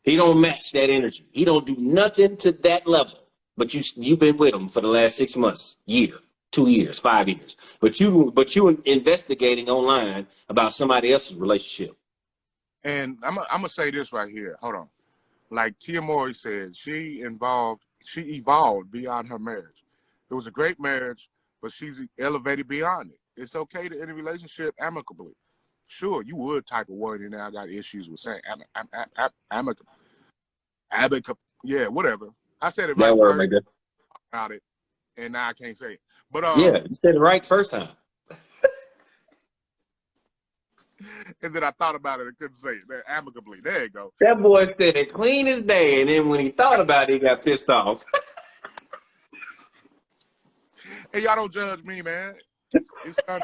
He don't match that energy. He don't do nothing to that level. But you've been with him for the last 6 months, year, 2 years, 5 years. But you investigating online about somebody else's relationship. And I'm gonna say this right here. Hold on. Like Tia Mowry said, she evolved beyond her marriage. It was a great marriage, but she's elevated beyond it. It's okay to end a relationship amicably. Sure, you would type a word in there. I got issues with saying amicable. Yeah, whatever. I said it right That word, first about it, and now I can't say it. But yeah, you said it right first time. And then I thought about it and couldn't say it. Amicably. There you go. That boy said it clean as day, and then when he thought about it, he got pissed off. Hey, y'all don't judge me, man. It's had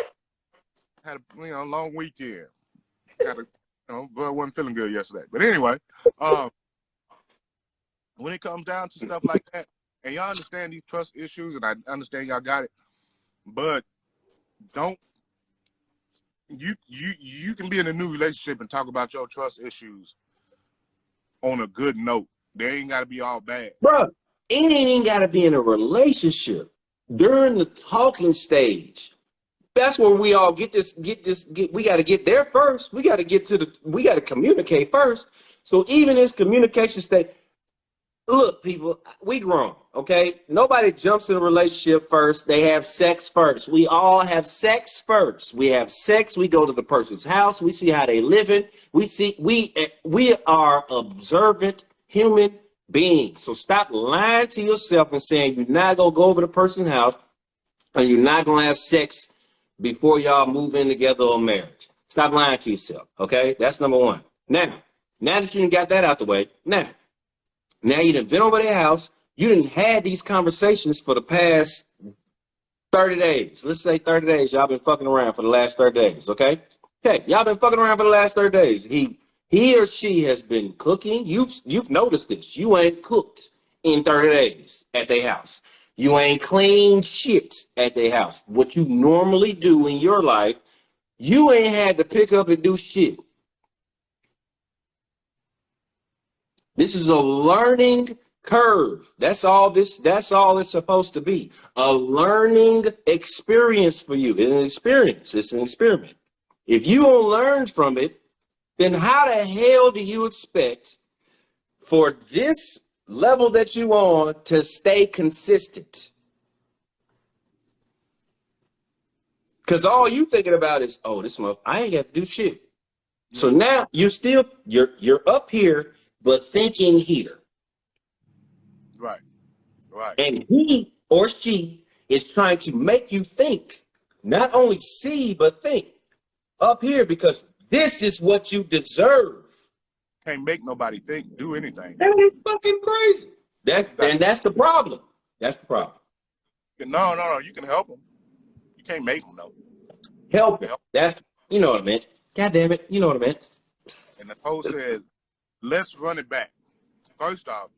a long weekend. Bud wasn't feeling good yesterday. But anyway, when it comes down to stuff like that, and y'all understand these trust issues, and I understand y'all got it, but don't. You can be in a new relationship and talk about your trust issues on a good note. They ain't got to be all bad. Bro, it ain't even got to be in a relationship. during the talking stage, that's where we all we got to get there first. We got to communicate first. So even this communication stage, look, people, we grown, okay? Nobody jumps in a relationship first. They have sex first. We all have sex first. We have sex. We go to the person's house. We see how they living. We are observant human beings. So stop lying to yourself and saying you're not going to go over to the person's house and you're not going to have sex before y'all move in together or marriage. Stop lying to yourself, okay? That's number one. Now that you done got that out the way, now you done been over their house, you done had these conversations for the past 30 days. Let's say 30 days, y'all been fucking around for the last 30 days, okay? Okay, y'all been fucking around for the last 30 days. He or she has been cooking. You've noticed this. You ain't cooked in 30 days at their house. You ain't cleaned shit at their house. What you normally do in your life, you ain't had to pick up and do shit. This is a learning curve. That's all it's supposed to be. A learning experience for you. It's an experience. It's an experiment. If you don't learn from it, then how the hell do you expect for this level that you on to stay consistent? Because all you thinking about is, oh, this month I ain't got to do shit. So now you're up here, but thinking here. Right. And he or she is trying to make you think, not only see, but think up here, because this is what you deserve. Can't make nobody do anything. That is fucking crazy. And that's the problem. That's the problem. No. You can help them. You can't make them though. Help. That's, you know what I meant. God damn it. You know what I meant. And the post says, let's run it back. First off,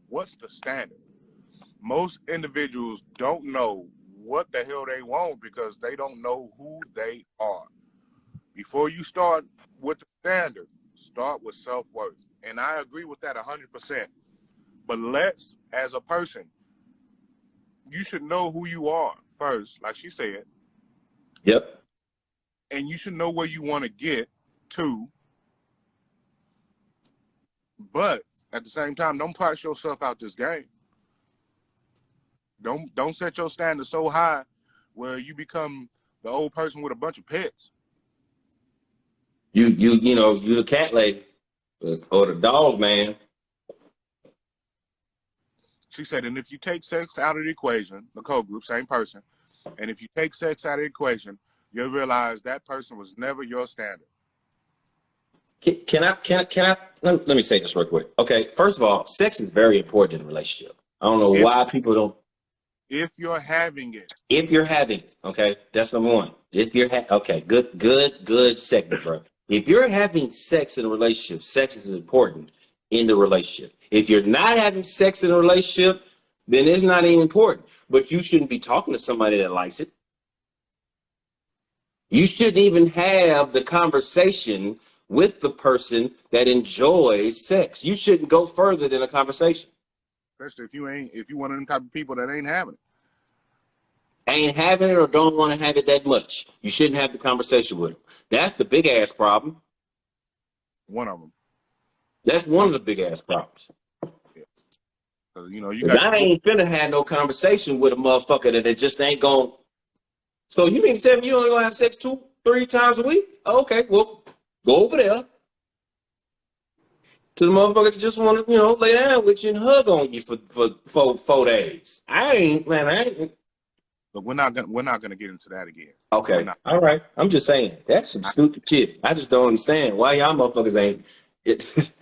what's the standard? Most individuals don't know what the hell they want because they don't know who they are. Before you start with the standard, start with self-worth. And I agree with that 100%. But let's, as a person, you should know who you are first, like she said. Yep. And you should know where you want to get to. But at the same time, don't price yourself out this game. Don't set your standard so high where you become the old person with a bunch of pets. You the cat lady or the dog man. She said, and if you take sex out of the equation, the code group, same person, and if you take sex out of the equation, you'll realize that person was never your standard. Can I let me say this real quick. Okay, first of all, sex is very important in a relationship. I don't know why people don't. If you're having it. If you're having it, okay, that's number one. If you're okay, good segment, bro. If you're having sex in a relationship, sex is important in the relationship. If you're not having sex in a relationship, then it's not even important. But you shouldn't be talking to somebody that likes it. You shouldn't even have the conversation with the person that enjoys sex. You shouldn't go further than a conversation. Especially if you one of them type of people that ain't having it. Ain't having it or don't want to have it that much. You shouldn't have the conversation with them. That's the big ass problem. One of them. That's one of the big ass problems. Yeah. I ain't finna have no conversation with a motherfucker that just ain't going. So you mean to tell me you only gonna have sex 2-3 times a week? Okay, well, go over there to the motherfucker that just want to, lay down with you and hug on you for 4 days. I ain't. But we're not gonna get into that again. Okay, all right. I'm just saying that's some stupid shit. I just don't understand why y'all motherfuckers ain't it.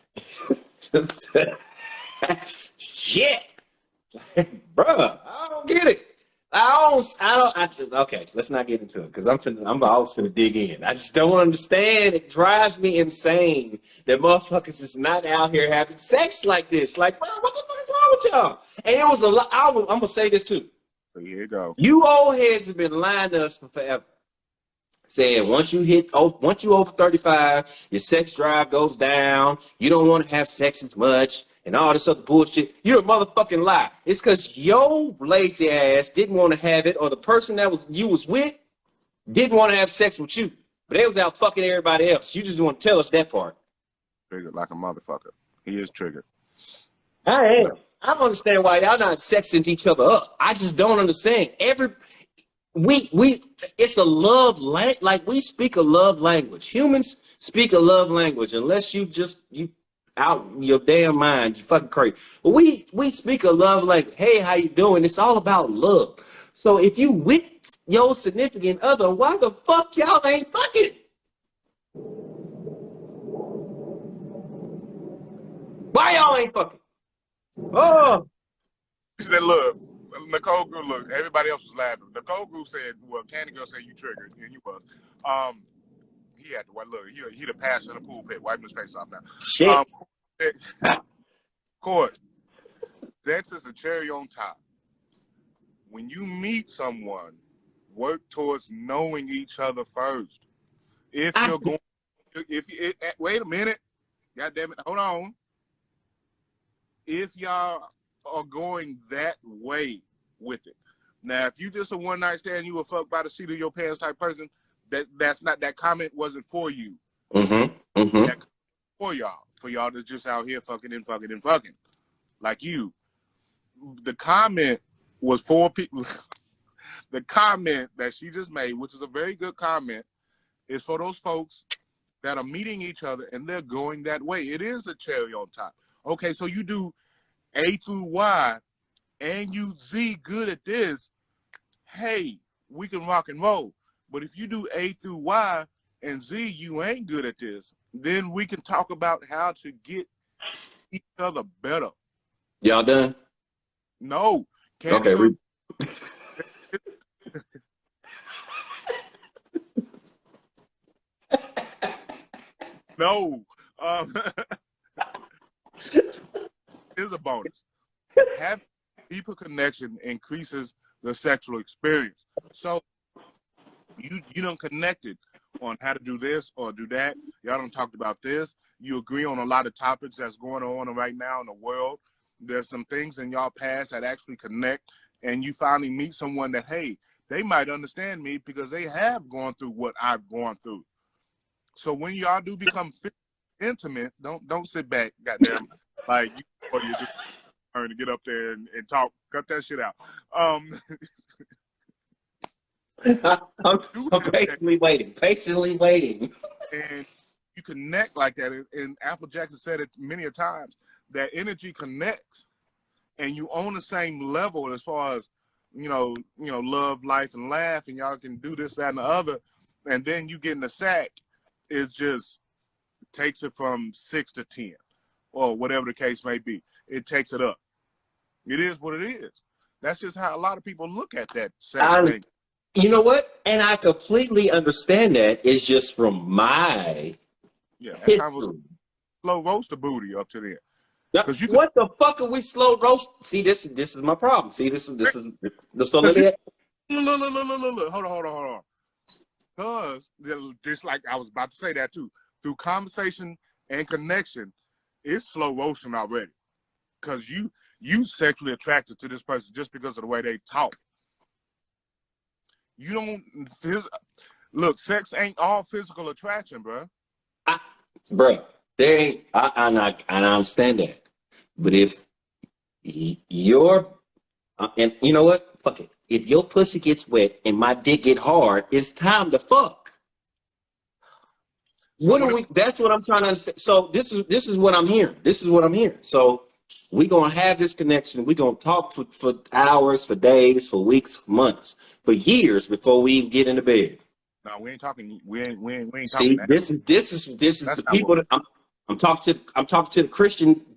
Shit, bruh, I don't get it. Okay, let's not get into it because I'm always finna dig in. I just don't understand. It drives me insane that motherfuckers is not out here having sex like this. Like, bro, what the fuck is wrong with y'all? And it was a lot. I'm gonna say this too. So here you go. You old heads have been lying to us for forever. Saying once you over 35, your sex drive goes down. You don't want to have sex as much. and all this other bullshit. You're a motherfucking lie. It's because your lazy ass didn't want to have it, or the person that you was with didn't want to have sex with you, but they was out fucking everybody else. You just want to tell us that part. Triggered like a motherfucker. He is triggered. I am. I don't understand why y'all not sexing each other up. I just don't understand. It's a love language. Like, we speak a love language. Humans speak a love language, unless you out your damn mind, you fucking crazy. But we speak a love language. Hey, how you doing? It's all about love. So if you with your significant other, why the fuck y'all ain't fucking? Why y'all ain't fucking? Oh, She said, look, Nicole Grew, look, everybody else was laughing. Nicole Grew said, well, Candy Girl said you triggered, and you was. He had to, look, he'd have passed in the pool pit, wiping his face off now. shit. Court, sex is a cherry on top. When you meet someone, work towards knowing each other first. Wait a minute, God damn it, hold on. If y'all are going that way with it. Now, if you just a one night stand, you a fuck by the seat of your pants type person, that's not, that comment wasn't for you. That for y'all to just out here fucking and fucking and fucking like you. The comment was for people. The comment that she just made, which is a very good comment, is for those folks that are meeting each other and they're going that way. It is a cherry on top. Okay, so you do A through Y and you Z good at this, hey, we can rock and roll. But if you do A through Y and Z, you ain't good at this, then we can talk about how to get each other better. Y'all done? No. Okay. No. Here's a bonus. Having deeper connection increases the sexual experience. So you done connected on how to do this or do that. Y'all done talked about this. You agree on a lot of topics that's going on right now in the world. There's some things in y'all past that actually connect, and you finally meet someone that, hey, they might understand me because they have gone through what I've gone through. So when y'all do become intimate, don't sit back, goddamn, like you do to get up there and talk. Cut that shit out. I'm patiently waiting. And you connect like that. And Apple Jackson said it many a times, that energy connects, and you on the same level as far as, you know, love, life, and laugh, and y'all can do this, that, and the other. And then you get in the sack, it just takes it from 6 to 10, or whatever the case may be. It takes it up. It is what it is. That's just how a lot of people look at that thing. You know what? And I completely understand that. It's just from my that kind of was slow roast the booty up to there. What the fuck are we slow roast? See, this is my problem. See, this is so let me look. Hold on. Because just like I was about to say that too, through conversation and connection, it's slow roasting already. Because you sexually attracted to this person just because of the way they talk. You don't look. Sex ain't all physical attraction, bro. Bro, there ain't. I understand that, but if your and you know what? Fuck it. If your pussy gets wet and my dick get hard, it's time to fuck. What are we? That's what I'm trying to understand. So this is what I'm hearing. This is what I'm hearing. So we're gonna have this connection. We're gonna talk for hours, for days, for weeks, for months, for years before we even get into bed. No, we ain't talking. We ain't See, talking. this is the people that I'm talking to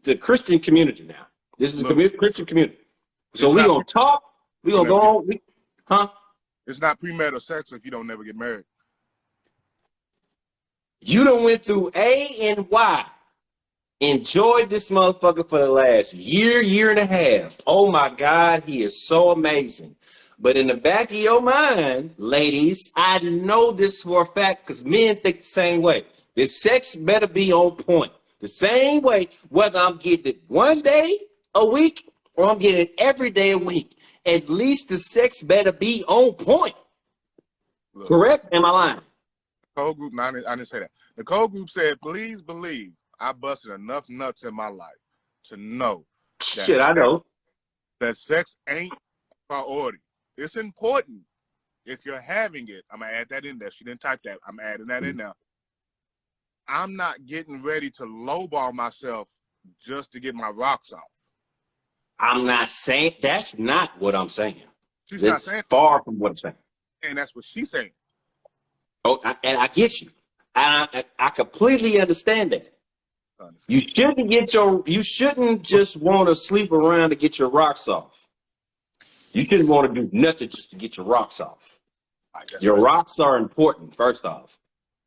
the Christian community now. This is the Christian community. So we're gonna talk. We're gonna go on. It's not premarital sex if you don't never get married. You done went through A and Y. Enjoyed this motherfucker for the last year and a half. Oh my God, he is so amazing. But in the back of your mind, ladies, I know this for a fact because men think the same way. The sex better be on point. The same way, whether I'm getting it one day a week or I'm getting it every day a week. At least the sex better be on point. Look, Correct? Am I lying? Code group, no, I didn't say that. The code group said, please believe I busted enough nuts in my life to know that, Shit, I know. that sex ain't priority. It's important if you're having it. I'm going to add that in there. She didn't type that. I'm adding that in there. I'm not getting ready to lowball myself just to get my rocks off. I'm not saying, that's not what I'm saying. She's not It's saying, far from what I'm saying. and that's what she's saying. Oh, and I get you. And I completely understand that. You shouldn't just want to sleep around to get your rocks off. You shouldn't want to do nothing just to get your rocks off. Your rocks are important, first off.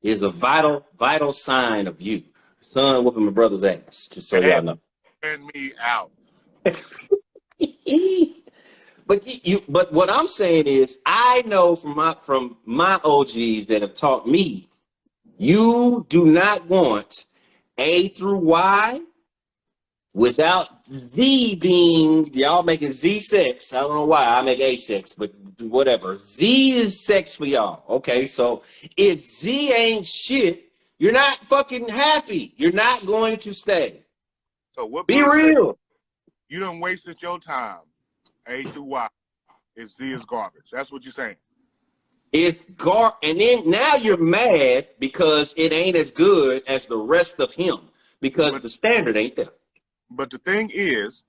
It's a vital sign of you. Son whooping my brother's ass, just so y'all know. And me out. But what I'm saying is, I know from my OGs that have taught me, you do not want A through Y without Z being, y'all making Z sex. I don't know why I make A sex, but whatever. Z is sex for y'all. Okay, so if Z ain't shit, you're not fucking happy. You're not going to stay. So what? Be real. You done wasted your time, A through Y, if Z is garbage. That's what you're saying. It's and then now you're mad because it ain't as good as the rest of him because the standard ain't there. But the thing is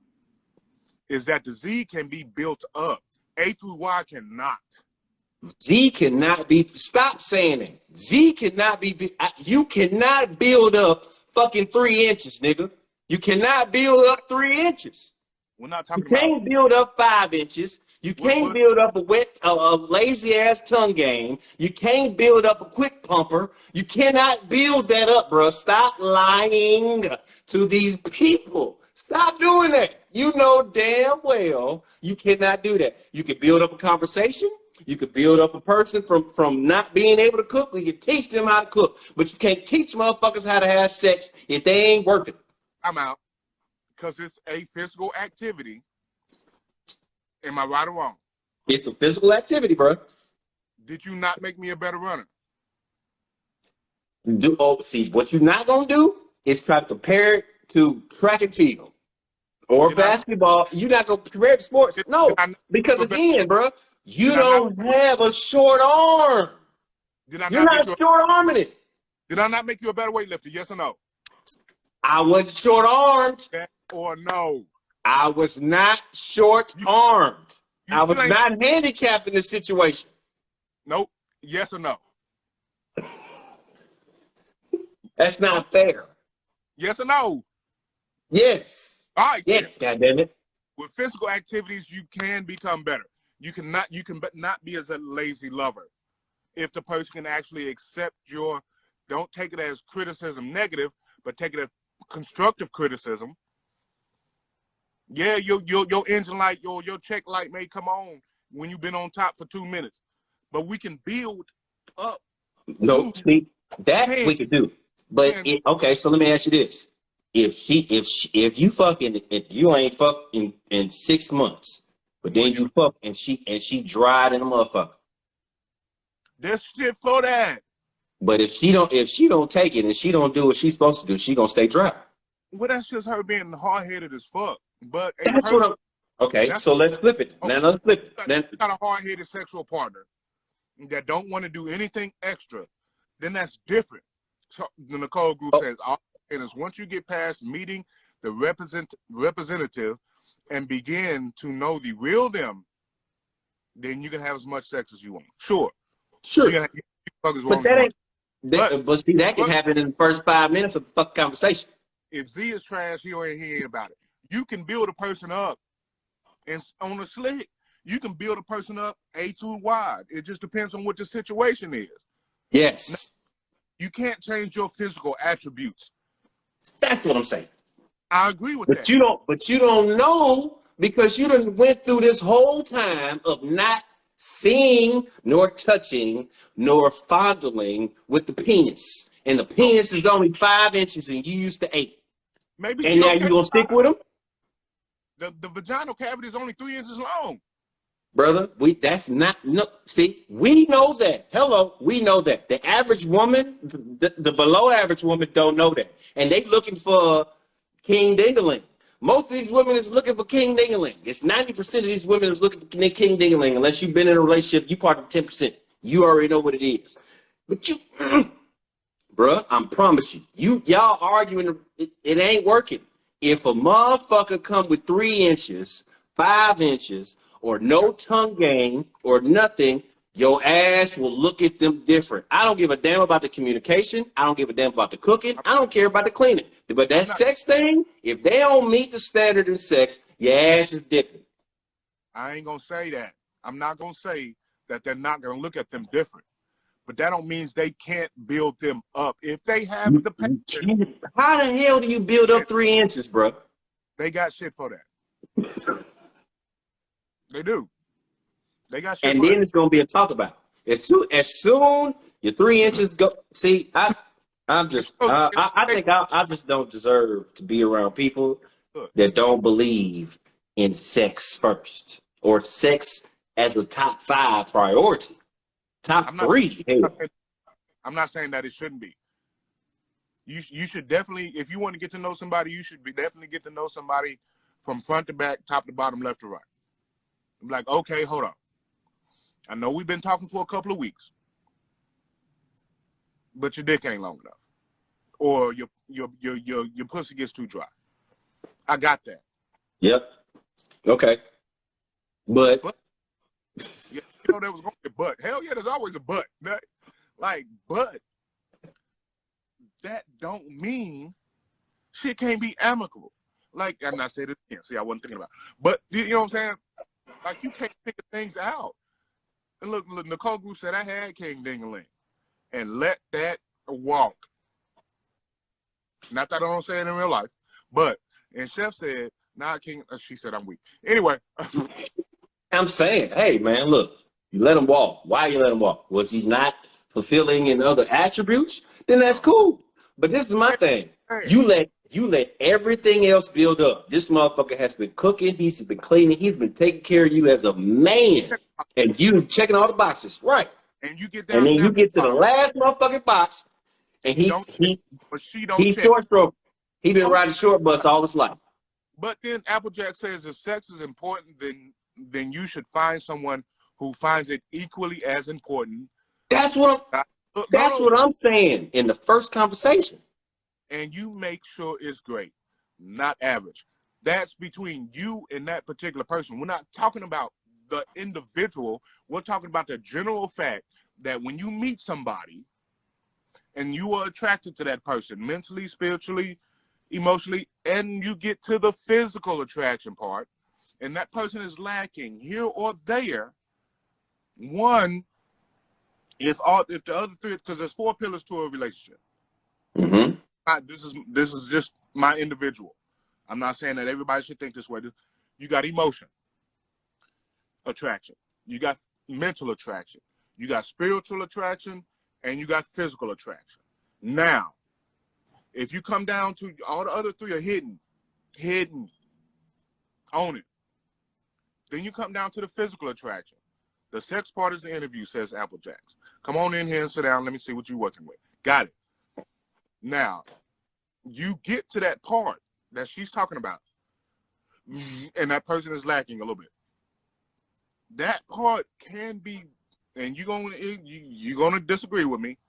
that the Z can be built up. A through Y cannot. Z cannot be, stop saying it. Z cannot be, you cannot build up fucking 3 inches, nigga. You cannot build up 3 inches. We're not You talking about. can't build up 5 inches. You can't build up a lazy ass tongue game. You can't build up a quick pumper. You cannot build that up, bro. Stop lying to these people. Stop doing that. You know damn well you cannot do that. You can build up a conversation. You could build up a person from not being able to cook. You can teach them how to cook, but you can't teach motherfuckers how to have sex if they ain't working. I'm out. Because it's a physical activity. Am I right or wrong? It's a physical activity, bro. Did you not make me a better runner? See, what you're not gonna do is try to compare it to track and field or basketball. You're not gonna compare it to sports. No, because again, bro, you don't have a short arm. You're not short arming it. Did I not make you a better weightlifter? Yes or no? I wasn't short armed. Yes or no? I was not short armed. I was not handicapped in this situation. Nope. Yes or no? That's not fair. Yes or no? Yes. All right. Yes, goddammit. With physical activities, you can become better. You can not be as a lazy lover. If the person can actually accept don't take it as criticism negative, but take it as constructive criticism. Yeah, your engine light, your check light may come on when you've been on top for 2 minutes, but we can build up. No, see, that we could do. But okay, so let me ask you this: if you ain't fucked in 6 months, but then you fuck and she dried in a motherfucker. There's shit for that. But if she don't take it and she don't do what she's supposed to do, she gonna stay dry. Well, that's just her being hard-headed as fuck. But that's what I'm. Okay, so let's flip it. Now let's flip it. Then got a hard-headed sexual partner that don't want to do anything extra. Then that's different. So the Nicole group says, and it's once you get past meeting the representative and begin to know the real them, then you can have as much sex as you want. Sure. But that ain't. But see, that can happen in the first 5 minutes of the fucking conversation. If Z is trash, he ain't about it. You can build a person up, and on a slick, you can build a person up A through Y. It just depends on what the situation is. Yes. You can't change your physical attributes. That's what I'm saying. I agree with that. But you don't know because you done went through this whole time of not seeing, nor touching, nor fondling with the penis. and the penis is only 5 inches and you used to 8. Maybe And now you gonna stick with them? The vaginal cavity is only 3 inches long. Brother, that's not no. See, we know that. Hello, we know that. The average woman, the below average woman, don't know that, and they looking for King Dingaling. Most of these women is looking for King Dingaling. It's 90% of these women is looking for King Dingaling. Unless you've been in a relationship, you part of 10%. You already know what it is. But you, bruh, I promise you, y'all arguing. It ain't working. If a motherfucker come with 3 inches, 5 inches, or no tongue game or nothing, your ass will look at them different. I don't give a damn about the communication. I don't give a damn about the cooking. I don't care about the cleaning. But that sex thing, if they don't meet the standard in sex, your ass is dipping. I ain't gonna say that. I'm not gonna say that they're not gonna look at them different. But that don't mean they can't build them up. If they have the passion, how the hell do you build up 3 inches, bro? They got shit for that. They do. They got shit. And then it's gonna be a talk about. As soon your 3 inches go. See, I think I just don't deserve to be around people that don't believe in sex first or sex as a top 5 priority. Top 3. I'm not saying that it shouldn't be. You should definitely, if you want to get to know somebody, you should definitely get to know somebody from front to back, top to bottom, left to right. I'm like, okay, hold on. I know we've been talking for a couple of weeks, but your dick ain't long enough, or your pussy gets too dry. I got that. Yep. Okay. But yeah, you know there was going to be a but. Hell yeah, there's always a but. Like, but that don't mean shit can't be amicable. Like, I'm not saying it again. See, I wasn't thinking about it. But you know what I'm saying? Like, you can't figure things out. And look, Nicole Group said I had King Dingaling. And let that walk. Not that I don't say it in real life. But, and Chef said, nah, King, she said I'm weak. Anyway. I'm saying, hey, man, look, you let him walk. Why you let him walk? Was he not fulfilling in other attributes? Then that's cool. But this is my thing. You let everything else build up. This motherfucker has been cooking. He's been cleaning. He's been taking care of you as a man. And you checking all the boxes. Right. And you get down. And then you get to the last motherfucking box. And he short stroke. He been riding short bus all his life. But then Applejack says if sex is important, then you should find someone who finds it equally as important. That's what I'm saying in the first conversation. And you make sure it's great, not average. That's between you and that particular person. We're not talking about the individual. We're talking about the general fact that when you meet somebody and you are attracted to that person mentally, spiritually, emotionally, and you get to the physical attraction part, and that person is lacking here or there, one, if the other three, because there's 4 pillars to a relationship. Mm-hmm. This is just my individual. I'm not saying that everybody should think this way. You got emotion attraction, you got mental attraction, you got spiritual attraction, and you got physical attraction. Now, if you come down to all the other 3 are hidden, own it. Then you come down to the physical attraction. The sex part is the interview, says Applejacks. Come on in here and sit down. Let me see what you're working with. Got it. Now, you get to that part that she's talking about, and that person is lacking a little bit. That part can be, and you're gonna disagree with me.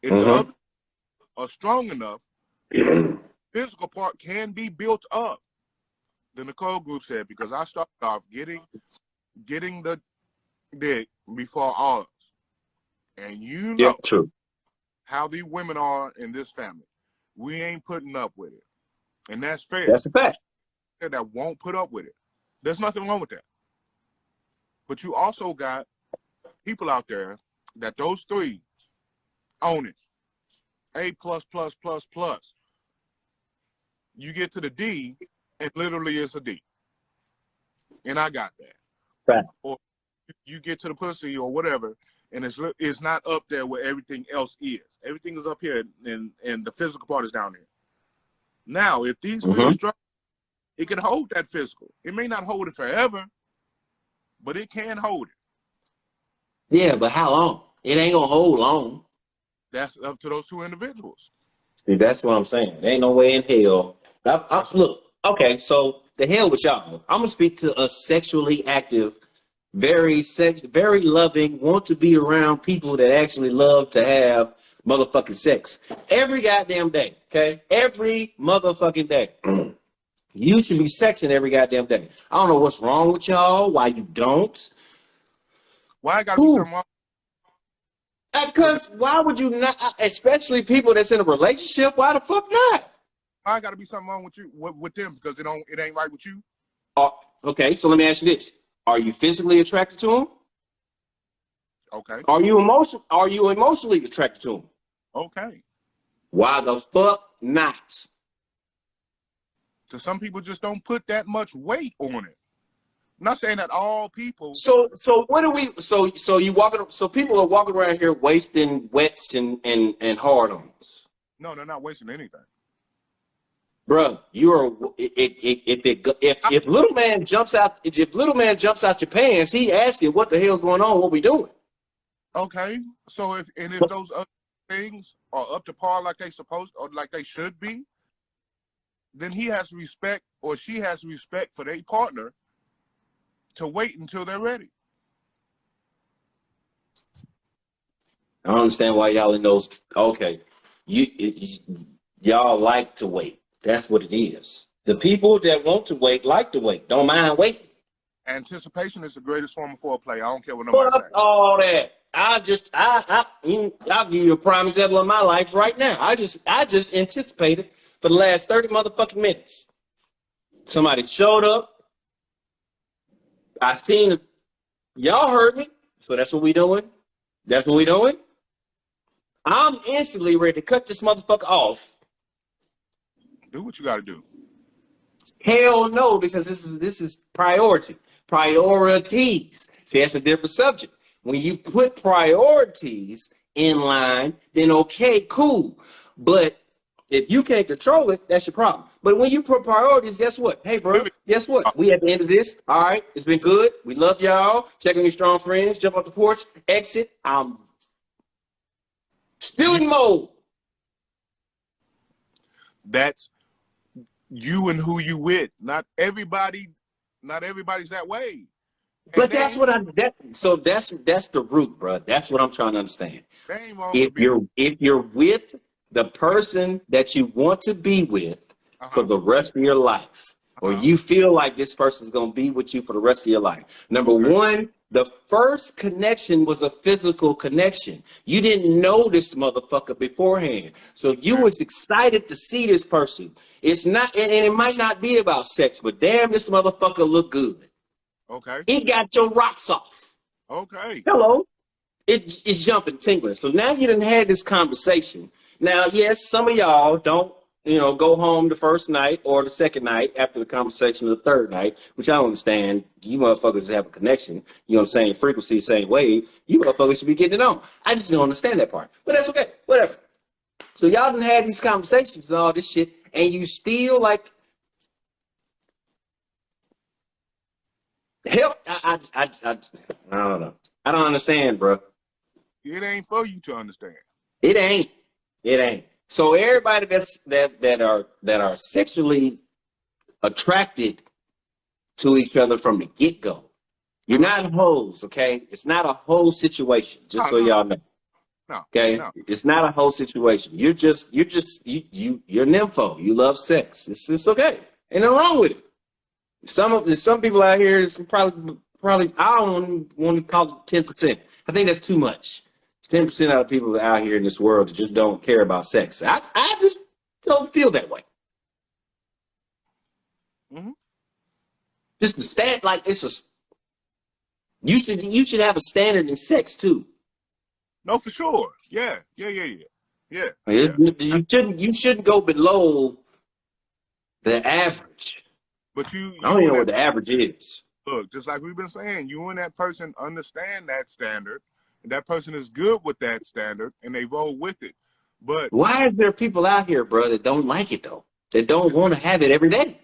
If the others are strong enough, physical part can be built up. The Nicole Group said, because I started off getting the dick before ours. And you know how the women are in this family. We ain't putting up with it. And that's fair. That's a fact. That won't put up with it. There's nothing wrong with that. But you also got people out there that those 3 own it. A++++. You get to the D, and literally it's a D. And I got that. Right. Or you get to the pussy or whatever, and it's not up there where everything else is. Everything is up here, and the physical part is down there. Now, if these feel strong, it can hold that physical. It may not hold it forever, but it can hold it. Yeah, but how long? It ain't gonna hold long. That's up to those two individuals. See, that's what I'm saying. There ain't no way in hell. Look, okay, so the hell with y'all. I'm gonna speak to a sexually active, very loving, want to be around people that actually love to have motherfucking sex every goddamn day. Okay, every motherfucking day. You should be sexing every goddamn day. I don't know what's wrong with y'all. Why you don't? Why I gotta be something wrong? Because why would you not? Especially people that's in a relationship. Why the fuck not? I gotta be something wrong with you with them because it ain't right with you. Okay, so let me ask you this: are you physically attracted to them? Okay. Are you emotionally attracted to them? Okay. Why the fuck not? Because some people just don't put that much weight on it. I'm not saying that all people. So what do we? So you walking? So people are walking around here wasting wets and hard-ons. No, they're not wasting anything. Bruh, you are if little man jumps out your pants, he asking what the hell's going on, what we doing? Okay, so if those other things are up to par like they supposed or like they should be, then he has respect or she has respect for their partner to wait until they're ready. I don't understand why y'all in those. Okay, y'all like to wait. That's what it is. The people that want to wait like to wait. Don't mind waiting. Anticipation is the greatest form of foreplay. I don't care what nobody says. All that. I'll give you a prime example of my life right now. I just anticipated for the last 30 motherfucking minutes. Somebody showed up. I seen it. Y'all heard me. So that's what we doing. That's what we doing. I'm instantly ready to cut this motherfucker off. Do what you got to do. Hell no, because this is priority. Priorities. See, that's a different subject. When you put priorities in line, then okay, cool. But if you can't control it, that's your problem. But when you put priorities, guess what? Hey, bro, guess what? We at the end of this. All right, it's been good. We love y'all. Check on your strong friends. Jump off the porch. Exit. I'm still in mode. That's you and who you with. Not everybody's that way. But that's what so that's the root, bro. That's what I'm trying to understand. If you're with the person that you want to be with for the rest of your life, or you feel like this person's gonna be with you for the rest of your life. Number one, the first connection was a physical connection. You didn't know this motherfucker beforehand. So you was excited to see this person. It's not, and it might not be about sex, but damn, this motherfucker look good. Okay. It got your rocks off. Okay. Hello. It's jumping, tingling. So now you done had this conversation. Now, yes, some of y'all don't, go home the first night or the second night after the conversation or the third night, which I don't understand. You motherfuckers have a connection, on the same frequency, same wave. You motherfuckers should be getting it on. I just don't understand that part. But that's okay. Whatever. So y'all done had these conversations and all this shit, and you still like, hell, I don't know. I don't understand, bro. It ain't for you to understand. It ain't. So everybody that are sexually attracted to each other from the get-go, you're not hoes, okay? It's not a whole situation, just so y'all know. No. Okay? No. It's not a whole situation. You're nympho. You love sex. It's okay. Ain't nothing wrong with it. Some people out here is probably I don't want to call it 10%. I think that's too much. 10% of the people out here in this world that just don't care about sex. I just don't feel that way. Mm-hmm. Just the stand like you should have a standard in sex too. No, for sure. Yeah. You shouldn't go below the average. But I don't even know what the average is. Look, just like we've been saying, you and that person understand that standard, and that person is good with that standard and they roll with it. But Why is there people out here, bro, that don't like it though? That don't want to have it every day?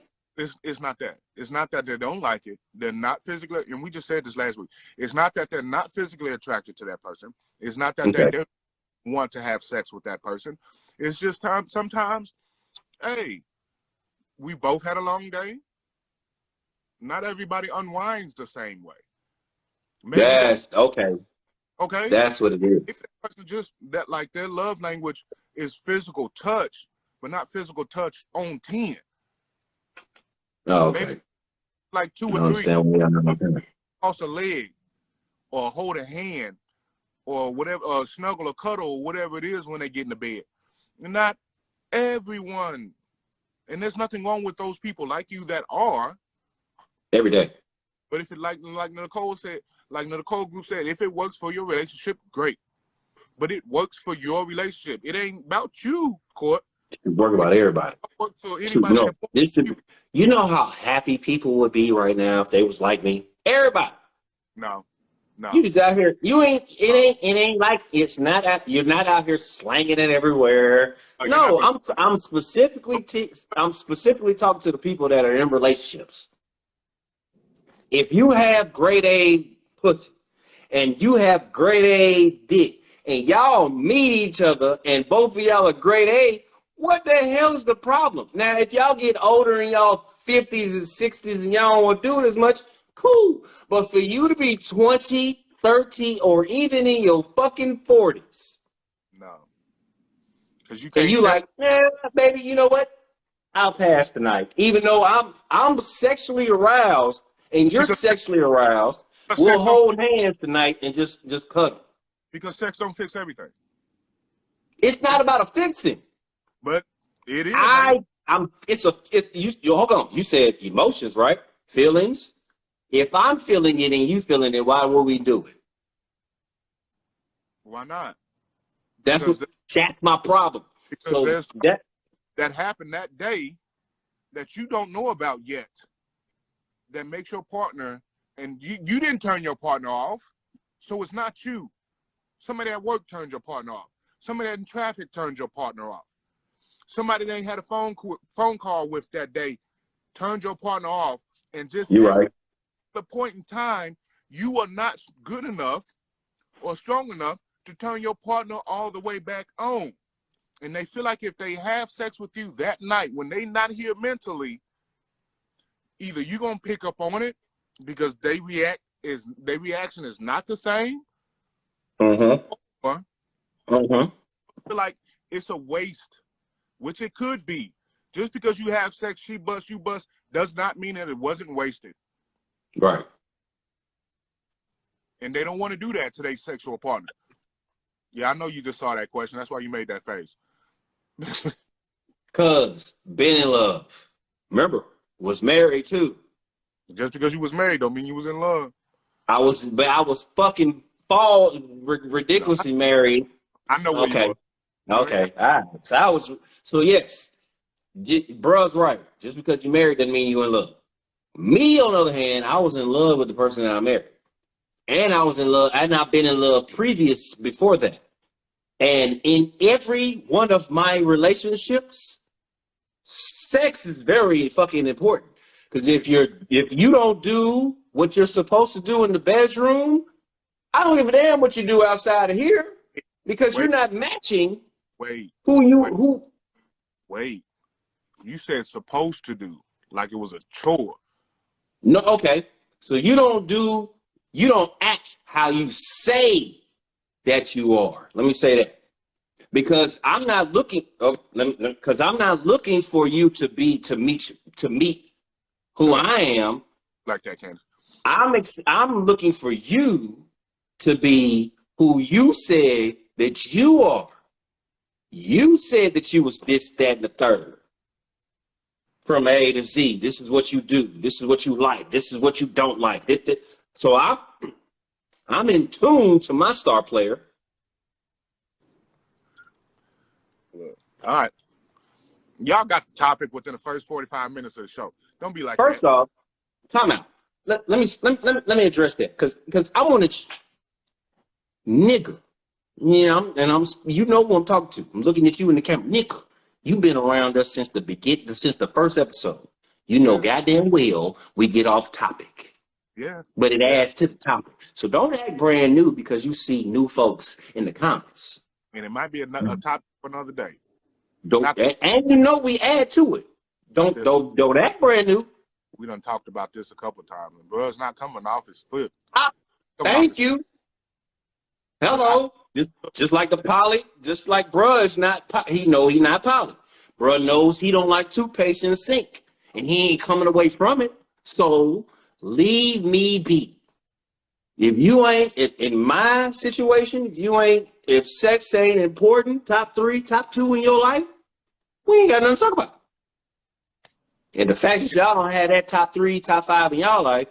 it's not that. It's not that they don't like it. They're not physically, and we just said this last week. It's not that they're not physically attracted to that person. It's not that Okay. they don't want to have sex with that person. It's just sometimes, hey, we both had a long day. Not everybody unwinds the same way. Maybe That's okay. okay. That's what it If is. that person just that like their love language is physical touch, but not physical touch on 10. Oh, Maybe okay. like 2 I or 3 understand what you're saying. across a leg, or hold a hand, or whatever, or snuggle or cuddle, or whatever it is when they get in the bed. Not everyone, and there's nothing wrong with those people like you that are. Every day. But if it like Nicole said, like Nicole Group said, if it works for your relationship, great. But it works for your relationship. It ain't about you, Court. It's work about everybody. It works for Shoot, anybody. no, that wants this is, you know how happy people would be right now if they was like me? Everybody. No. You just out here. It ain't like it's not out, you're not out here slanging it everywhere. Oh, you're No, not I'm specifically talking to the people that are in relationships. If you have grade A pussy and you have grade A dick and y'all meet each other and both of y'all are grade A, what the hell is the problem? Now, if y'all get older in y'all 50s and 60s and y'all don't want to do it as much, cool. But for you to be 20, 30, or even in your fucking 40s, No. Because you can't. and you like, yeah, baby, you know what? I'll pass tonight. Even though I'm sexually aroused and you're Because- sexually aroused, because we'll sex don't- hold hands tonight and just cuddle. Because sex don't fix everything. It's not about a fixing. But it is. You hold on. You said emotions, right? Feelings. If I'm feeling it and you feeling it, why would we do it? Why not? That's my problem. Because So there's that that happened that day that you don't know about yet, that makes your partner, and you didn't turn your partner off, so it's not you. Somebody at work turned your partner off. Somebody in traffic turned your partner off. Somebody they had a phone call with that day turned your partner off, and just you're at right. the point in time, you are not good enough or strong enough to turn your partner all the way back on. And they feel like if they have sex with you that night, when they not here mentally, either you're gonna pick up on it because their reaction is not the same, or feel like it's a waste, which it could be. Just because you have sex, she bust, you bust, does not mean that it wasn't wasted. Right. And they don't want to do that to their sexual partner. Yeah, I know you just saw that question. That's why you made that face. Cause been in love. Remember, was married too. Just because you was married don't mean you was in love. I was fucking ridiculously married. I know where you were. Okay. All right. So yes, bruh's right. Just because you married doesn't mean you in love. Me, on the other hand, I was in love with the person that I married. And I was in love, and I've been in love before that. And in every one of my relationships, sex is very fucking important. Because if you don't do what you're supposed to do in the bedroom, I don't give a damn what you do outside of here. Because you're not matching Wait. who. Wait. You said supposed to do, like it was a chore. No, okay. So you don't act how you say that you are. Let me say that. Because I'm not looking for you to meet who I am. Like that, Candace. I'm looking for you to be who you said that you are. You said that you was this, that, and the third. From A to Z. This is what you do. This is what you like. This is what you don't like. So I'm in tune to my star player. All right. Y'all got the topic within the first 45 minutes of the show. Don't be like First that. off, time out. Let me address that because I want to. nigga. You know, and you know who I'm talking to. I'm looking at you in the camera, nigga. You've been around us since since the first episode. You know goddamn well we get off topic. Yeah. But it adds to the topic. So don't act brand new because you see new folks in the comments. And it might be a topic for another day. And you know we add to it. Don't act brand new. We done talked about this a couple times. And bro's not coming off his foot. Thank you. Hello. Just like the poly, just like bruh is not, he not poly. Bruh knows he don't like toothpaste in the sink. And he ain't coming away from it. So leave me be. If you ain't, in my situation, if sex ain't important, top 3, top 2 in your life, we ain't got nothing to talk about. And the fact that y'all don't have that top 3, top 5 in y'all life,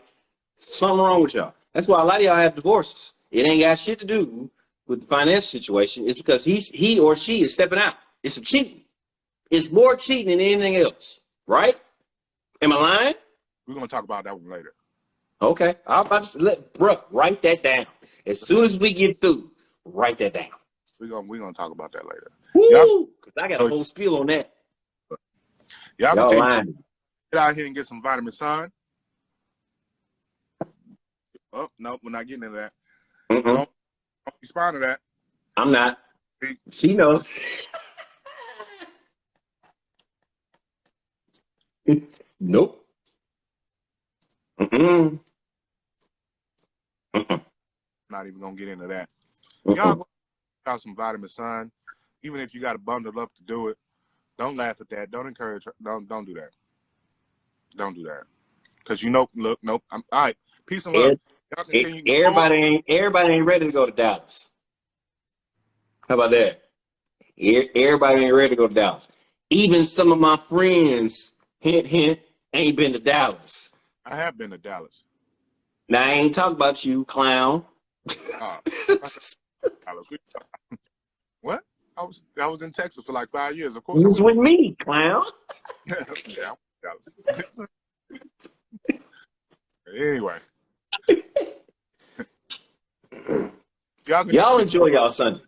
something wrong with y'all. That's why a lot of y'all have divorces. It ain't got shit to do with the financial situation. It's because he or she is stepping out. It's some cheating. It's more cheating than anything else, right? Am I lying? We're gonna talk about that one later. Okay, I'm about to let Brooke write that down. As soon as we get through, write that down. We're gonna talk about that later. Woo! Because I got a whole spiel on that. Y'all Y'all can lying. get out here and get some vitamin sun. Oh no, we're not getting into that. Don't respond to that. I'm not. She knows. Nope. Not even gonna get into that. Y'all go out some vitamin sun. Even if you got to bundle up to do it, don't laugh at that. Don't encourage. Don't do that. Don't do that. Because look, nope. All right. Peace and love. Y'all continue. Everybody ain't ready to go to Dallas. How about that? Everybody ain't ready to go to Dallas. Even some of my friends, hint, hint, ain't been to Dallas. I have been to Dallas. Now, I ain't talking about you, clown. Dallas. What? I was in Texas for like 5 years. Of course. You was with me, clown. Yeah, Dallas. Anyway. Y'all enjoy y'all Sunday.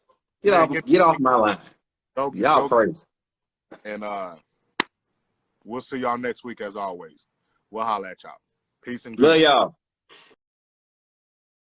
Get off my line. Y'all crazy. And we'll see y'all next week as always. We'll holler at y'all. Peace and good. Love y'all.